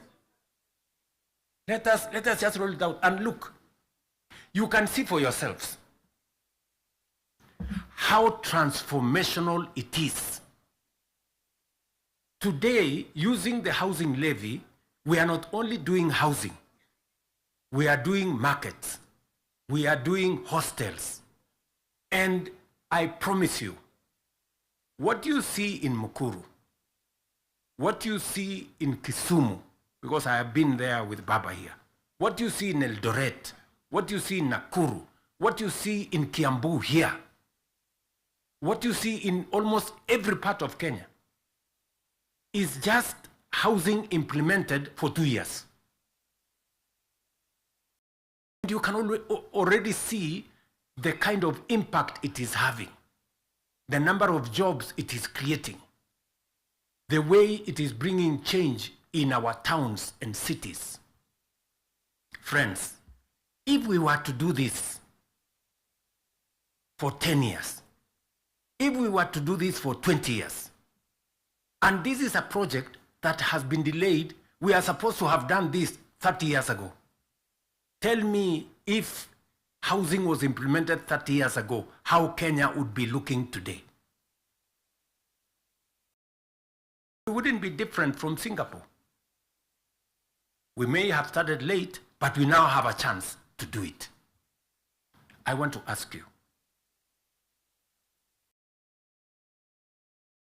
Speaker 5: Let us just roll it out and look. You can see for yourselves how transformational it is. Today, using the housing levy, we are not only doing housing, we are doing markets, we are doing hostels. And I promise you, what you see in Mukuru, what you see in Kisumu, because I have been there with Baba here, what you see in Eldoret, what you see in Nakuru, what you see in Kiambu here, what you see in almost every part of Kenya, is just housing implemented for 2 years. And you can already see the kind of impact it is having, the number of jobs it is creating, the way it is bringing change in our towns and cities. Friends, if we were to do this for 10 years, if we were to do this for 20 years, and this is a project that has been delayed, we are supposed to have done this 30 years ago. Tell me, if housing was implemented 30 years ago, how Kenya would be looking today? It wouldn't be different from Singapore. We may have started late, but we now have a chance to do it. I want to ask you,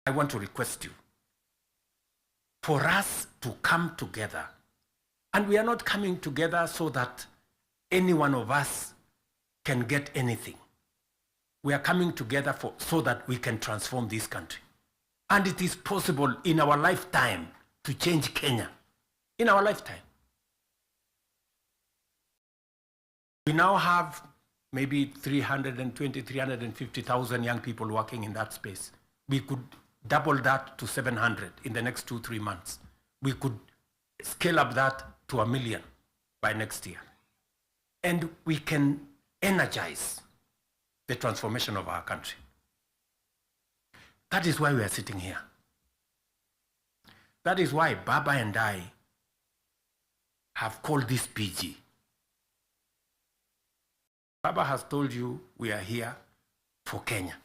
Speaker 5: I want to request you, for us to come together. And we are not coming together so that any one of us can get anything. We are coming together so that we can transform this country. And it is possible in our lifetime to change Kenya. In our lifetime. We now have maybe 320, 350,000 young people working in that space. We could double that to 700 in the next 2-3 months. We could scale up that to 1 million by next year. And we can energize the transformation of our country. That is why we are sitting here. That is why Baba and I have called this PG. Baba has told you we are here for Kenya.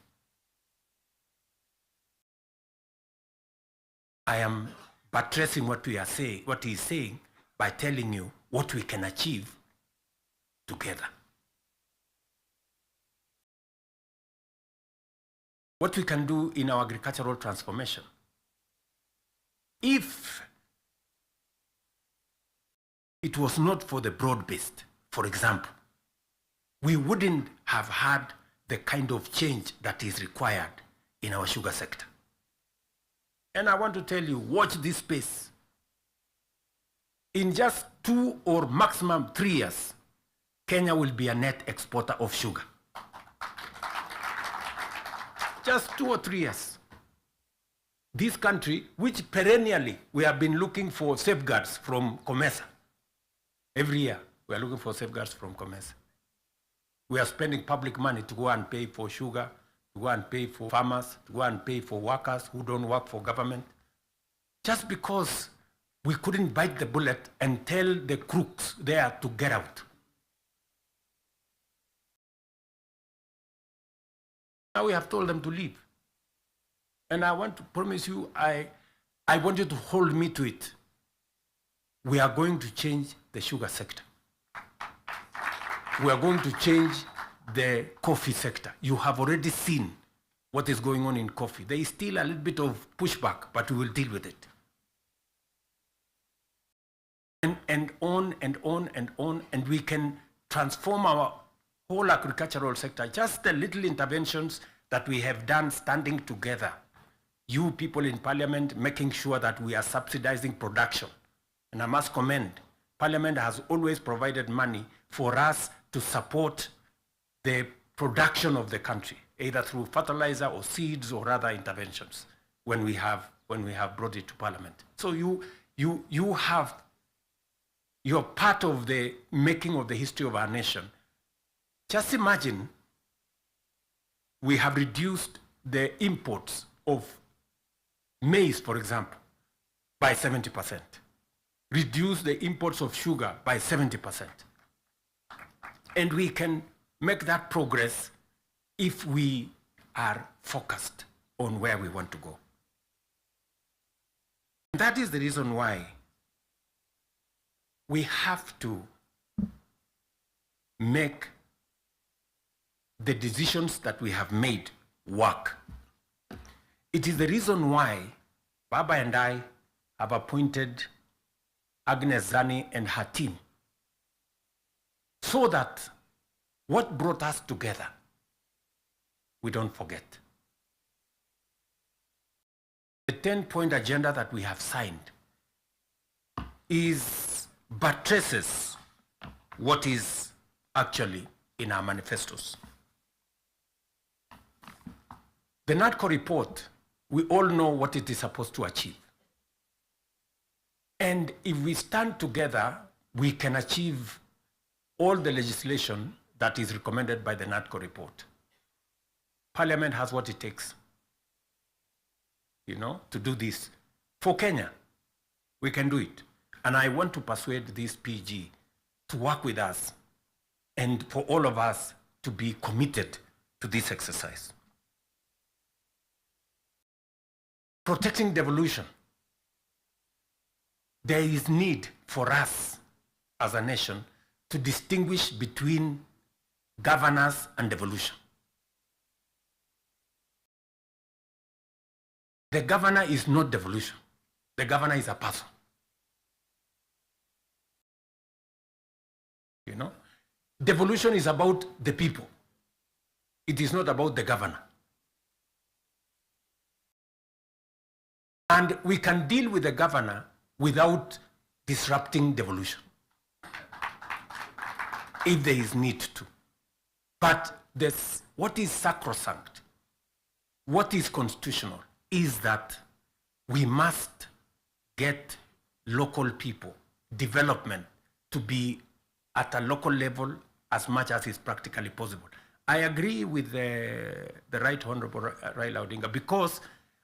Speaker 5: I am buttressing what we are saying, what he is saying, by telling you what we can achieve together. What we can do in our agricultural transformation. If it was not for the broad-based, for example, we wouldn't have had the kind of change that is required in our sugar sector. And I want to tell you, watch this space. In just 2 or maximum 3 years, Kenya will be a net exporter of sugar. Just 2 or 3 years. This country, which perennially we have been looking for safeguards from COMESA. Every year, we are looking for safeguards from COMESA. We are spending public money to go and pay for sugar, to go and pay for farmers, to go and pay for workers who don't work for government, just because we couldn't bite the bullet and tell the crooks there to get out. Now we have told them to leave. And I want to promise you, I want you to hold me to it. We are going to change the sugar sector. We are going to change the coffee sector. You have already seen what is going on in coffee. There is still a little bit of pushback, but we will deal with it. And on and on and on, and we can transform our whole agricultural sector. Just the little interventions that we have done standing together. You people in Parliament making sure that we are subsidizing production. And I must commend, Parliament has always provided money for us to support the production of the country, either through fertilizer or seeds or other interventions when we have brought it to Parliament. So you're part of the making of the history of our nation. Just imagine we have reduced the imports of maize, for example, by 70%. Reduce the imports of sugar by 70%. And we can make that progress if we are focused on where we want to go. That is the reason why we have to make the decisions that we have made work. It is the reason why Baba and I have appointed Agnes Zani and her team, so that what brought us together, we don't forget. The 10-point agenda that we have signed buttresses what is actually in our manifestos. The NADCO report, we all know what it is supposed to achieve. And if we stand together, we can achieve all the legislation that is recommended by the NADCO report. Parliament has what it takes, to do this. For Kenya, we can do it. And I want to persuade this PG to work with us and for all of us to be committed to this exercise. Protecting devolution. There is need for us as a nation to distinguish between governance and devolution. The governor is not devolution. The governor is a person. Devolution is about the people. It is not about the governor. And we can deal with the governor without disrupting devolution, if there is need to. But what is sacrosanct, what is constitutional, is that we must get local people, development, to be at a local level as much as is practically possible. I agree with the Right Honorable Raila Odinga, because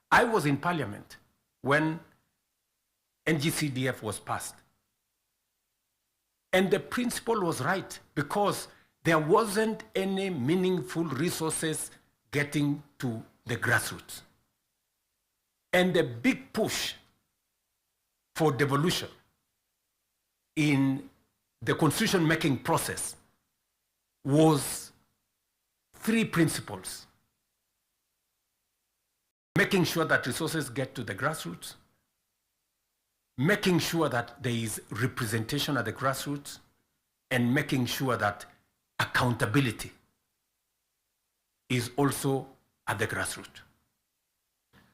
Speaker 5: I was in Parliament when NGCDF was passed. And the principle was right, because there wasn't any meaningful resources getting to the grassroots. And the big push for devolution in the constitution-making process was 3 principles: making sure that resources get to the grassroots, making sure that there is representation at the grassroots, and making sure that accountability is also at the grassroots.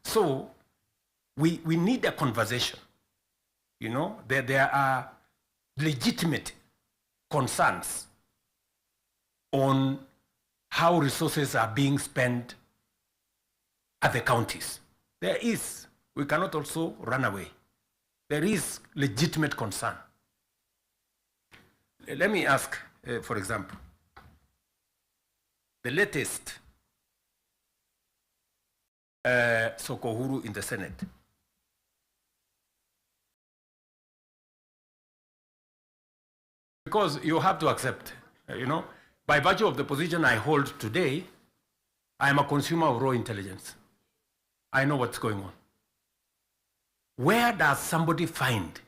Speaker 5: So we need a conversation. There are legitimate concerns on how resources are being spent at the counties. There is. We cannot also run away. There is legitimate concern. Let me ask, for example, the latest Sokohuru in the Senate. Because you have to accept, by virtue of the position I hold today, I am a consumer of raw intelligence. I know what's going on. Where does somebody find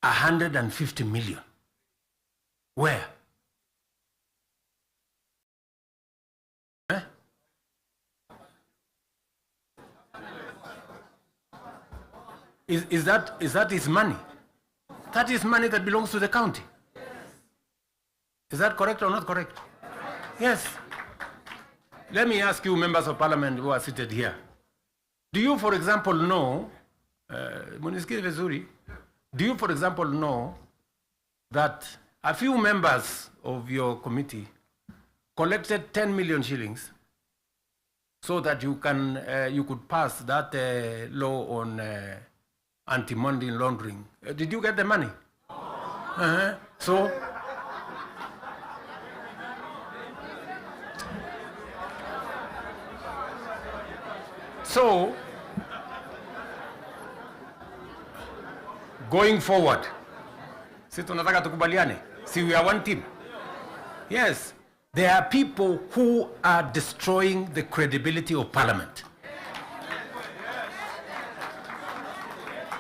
Speaker 5: 150 million? Where? Is that his money? That is money that belongs to the county. Is that correct or not correct? Yes. Let me ask you, members of parliament who are seated here. Do you, for example, know, do you, for example, know that a few members of your committee collected 10 million shillings so that you could pass that law on anti-money laundering. Did you get the money? So going forward, si tunataka tukubaliane, si we are one team. Yes, there are people who are destroying the credibility of Parliament.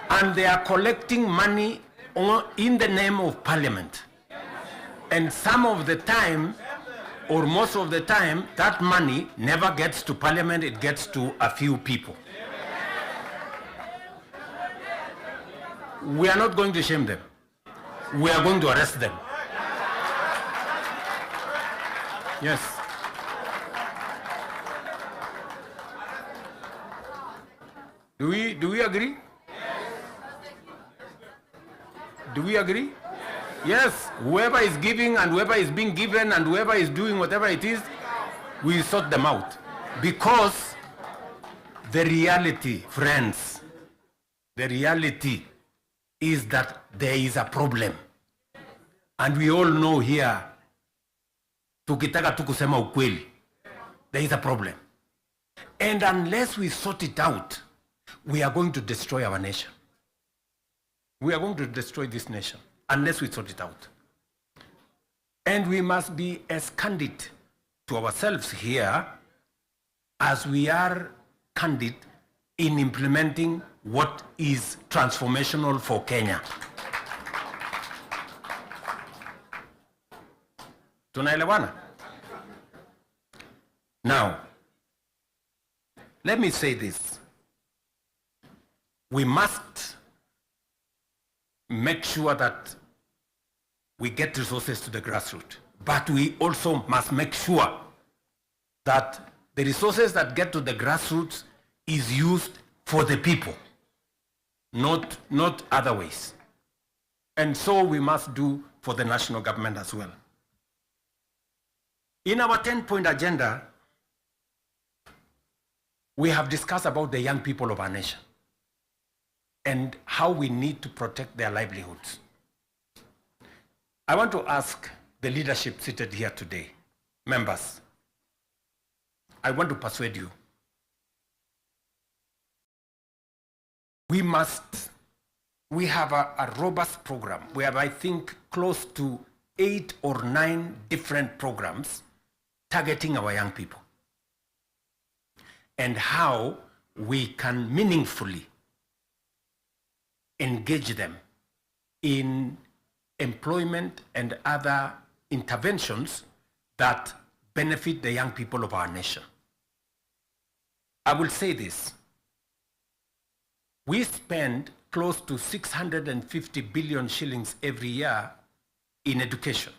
Speaker 5: And they are collecting money in the name of Parliament. And some of the time, or most of the time, that money never gets to Parliament, it gets to a few people. We are not going to shame them. We are going to arrest them. Yes. Do we agree? Do we agree? Yes. Whoever is giving and whoever is being given and whoever is doing whatever it is, we sort them out. Because the reality, friends, the reality is that there is a problem. And we all know here, tukitaka tu kusema ukweli, there is a problem. And unless we sort it out, we are going to destroy our nation. We are going to destroy this nation unless we sort it out. And we must be as candid to ourselves here as we are candid in implementing what is transformational for Kenya. Tunaelewana? Now, let me say this. We must make sure that we get resources to the grassroots, but we also must make sure that the resources that get to the grassroots is used for the people, not other ways. And so we must do for the national government as well. In our 10-point agenda, we have discussed about the young people of our nation and how we need to protect their livelihoods. I want to ask the leadership seated here today, members, I want to persuade you. We have a robust program. We have, I think, close to 8 or 9 different programs targeting our young people and how we can meaningfully engage them in employment and other interventions that benefit the young people of our nation. I will say this. We spend close to 650 billion shillings every year in education,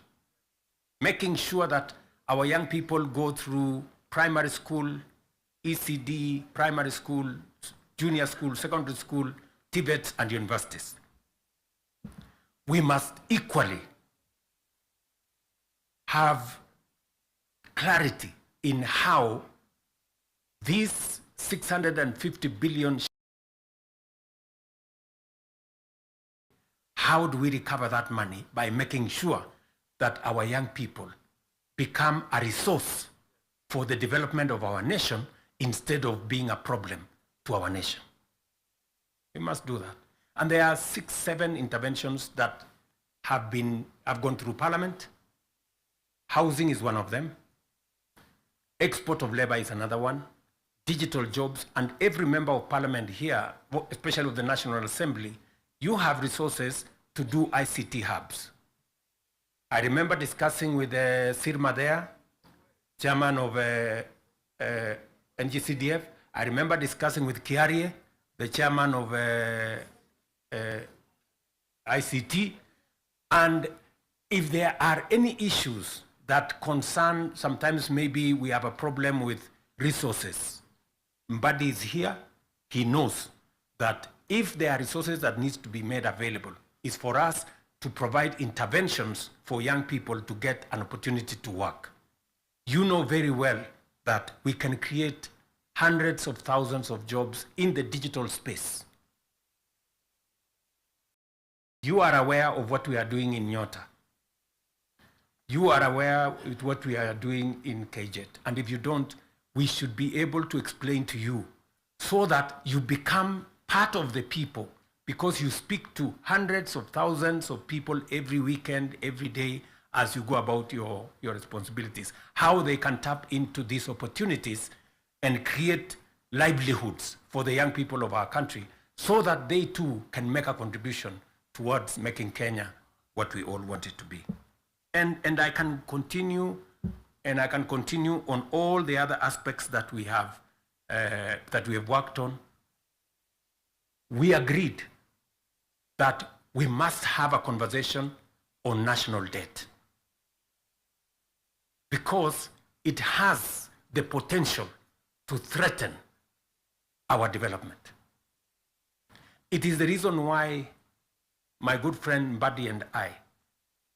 Speaker 5: making sure that our young people go through primary school, ECD, primary school, junior school, secondary school, TVETs, and universities. We must equally have clarity in how these 650 billion, how do we recover that money by making sure that our young people become a resource for the development of our nation instead of being a problem to our nation. We must do that. And there are 6, 7 interventions that have gone through Parliament. Housing is one of them. Export of labor is another one. Digital jobs, and every member of Parliament here, especially of the National Assembly, you have resources to do ICT hubs. I remember discussing with Sirma there, chairman of NGCDF. I remember discussing with Kiarie, the chairman of ICT. And if there are any issues that concern, sometimes maybe we have a problem with resources, Mbadi is here, he knows that if there are resources that needs to be made available, it's for us to provide interventions for young people to get an opportunity to work. You know very well that we can create hundreds of thousands of jobs in the digital space. You are aware of what we are doing in Nyota. You are aware of what we are doing in KJet. And if you don't, we should be able to explain to you so that you become part of the people, because you speak to hundreds of thousands of people every weekend, every day, as you go about your responsibilities, how they can tap into these opportunities and create livelihoods for the young people of our country so that they too can make a contribution towards making Kenya what we all want it to be. And I can continue, and I can continue on all the other aspects that we have worked on. We agreed that we must have a conversation on national debt because it has the potential to threaten our development. It is the reason why my good friend Mbadi and I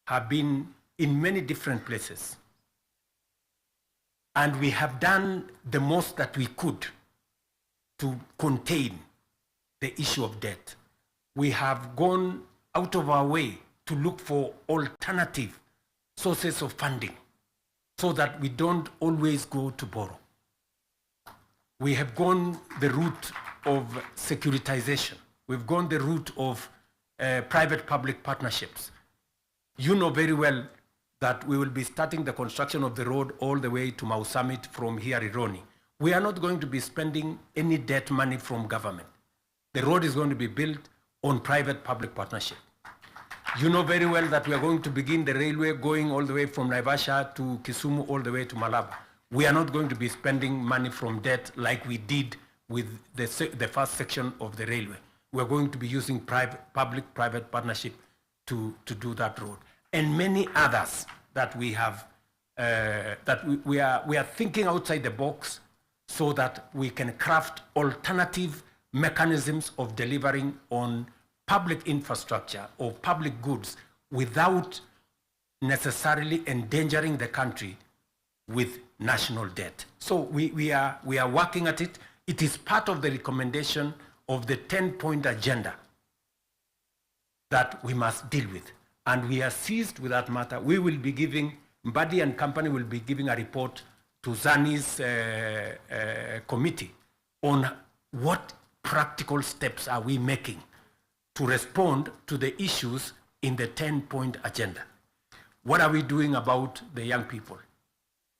Speaker 5: have been in many different places, and we have done the most that we could to contain the issue of debt. We have gone out of our way to look for alternative sources of funding so that we don't always go to borrow. We have gone the route of securitization. We've gone the route of private-public partnerships. You know very well that we will be starting the construction of the road all the way to Mau Summit from here, Ironi. We are not going to be spending any debt money from government. The road is going to be built on private-public partnership. You know very well that we are going to begin the railway going all the way from Naivasha to Kisumu all the way to Malaba. We are not going to be spending money from debt like we did with the first section of the railway. We are going to be using public-private partnership to do that road. And many others that we have, we are thinking outside the box so that we can craft alternative mechanisms of delivering on public infrastructure or public goods without necessarily endangering the country with national debt. So we are working at it. It is part of the recommendation of the 10-point agenda that we must deal with. And we are seized with that matter. We will be giving, Mbadi and company will be giving a report to Zani's committee on what practical steps are we making to respond to the issues in the 10-point agenda. What are we doing about the young people?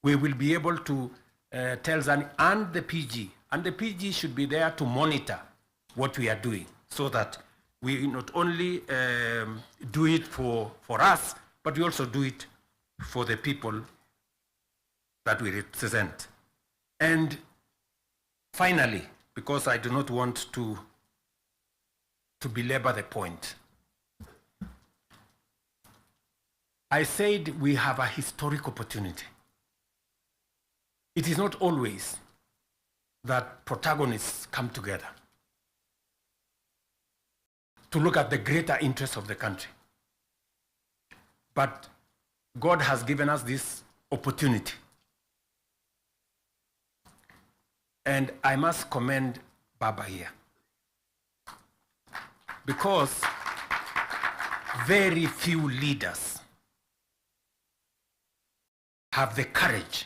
Speaker 5: We will be able to tell Zani and the PG should be there to monitor what we are doing so that we not only do it for us, but we also do it for the people that we represent. And finally, because I do not want to belabor the point, I said we have a historic opportunity. It is not always that protagonists come together to look at the greater interests of the country. But God has given us this opportunity. And I must commend Baba here, because very few leaders have the courage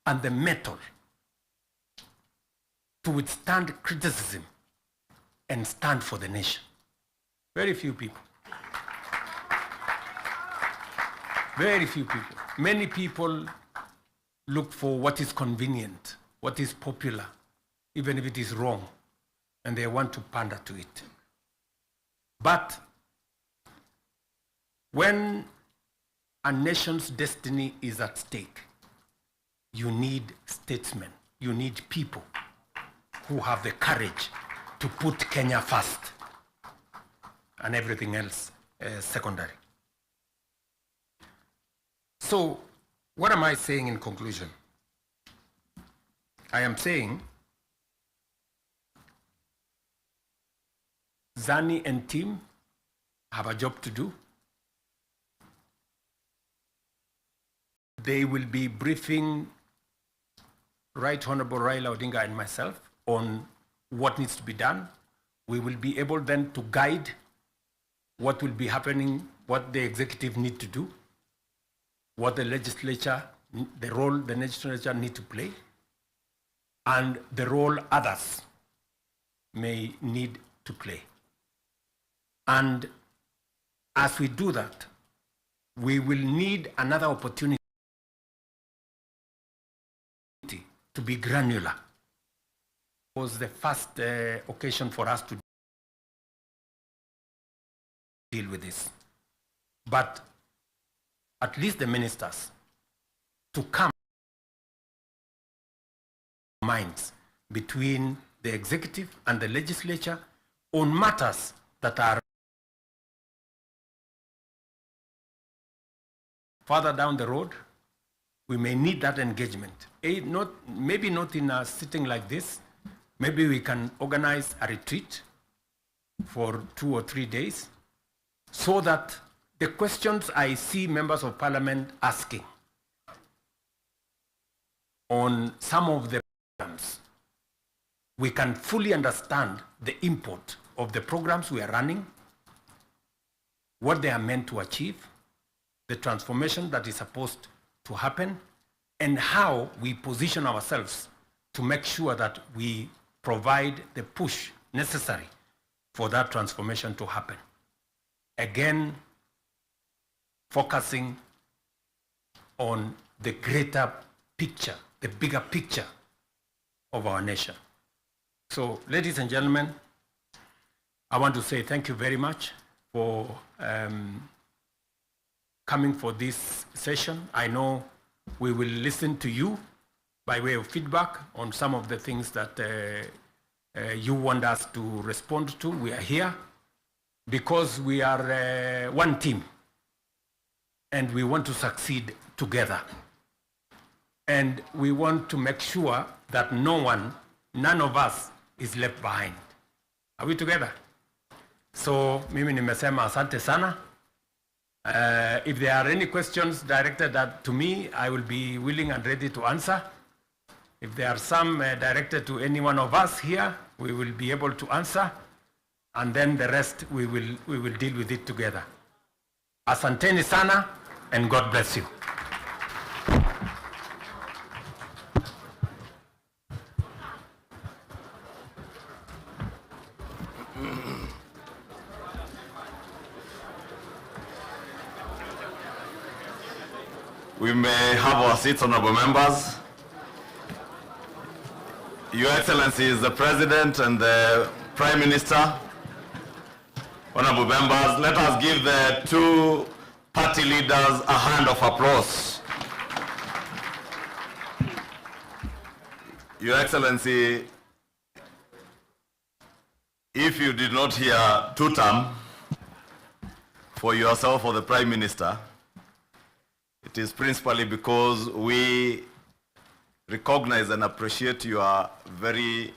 Speaker 5: and the mettle to withstand criticism and stand for the nation. Very few people. Very few people. Many people look for what is convenient, what is popular, even if it is wrong, and they want to pander to it. But when a nation's destiny is at stake, you need statesmen, you need people who have the courage to put Kenya first and everything else secondary. So, what am I saying in conclusion? I am saying Zani and team have a job to do. They will be briefing Right Honorable Raila Odinga and myself on what needs to be done. We will be able then to guide what will be happening, what the executive need to do, what the legislature, the role the legislature need to play, and the role others may need to play. And as we do that, we will need another opportunity to be granular. It was the first occasion for us to deal with this. But at least the ministers to come minds between the executive and the legislature on matters that are further down the road. We may need that engagement. Maybe not in a sitting like this. Maybe we can organize a retreat for 2 or 3 days so that the questions I see members of parliament asking on some of the programs, we can fully understand the import of the programs we are running, what they are meant to achieve, the transformation that is supposed to happen, and how we position ourselves to make sure that we provide the push necessary for that transformation to happen. Again, focusing on the greater picture, the bigger picture of our nation. So, ladies and gentlemen, I want to say thank you very much for coming for this session. I know we will listen to you by way of feedback on some of the things that you want us to respond to. We are here because we are one team and we want to succeed together. And we want to make sure that none of us is left behind. Are we together? So, mimi nimesema asante sana. If there are any questions directed to me, I will be willing and ready to answer. If there are some directed to any one of us here, we will be able to answer. And then the rest, we will deal with it together. Asanteni sana, and God bless you.
Speaker 2: We may have our seats, honorable members. Your Excellencies, the President and the Prime Minister, honorable members, let us give the two party leaders a hand of applause. Your Excellency, if you did not hear two-term for yourself or the Prime Minister, it is principally because we recognize and appreciate your very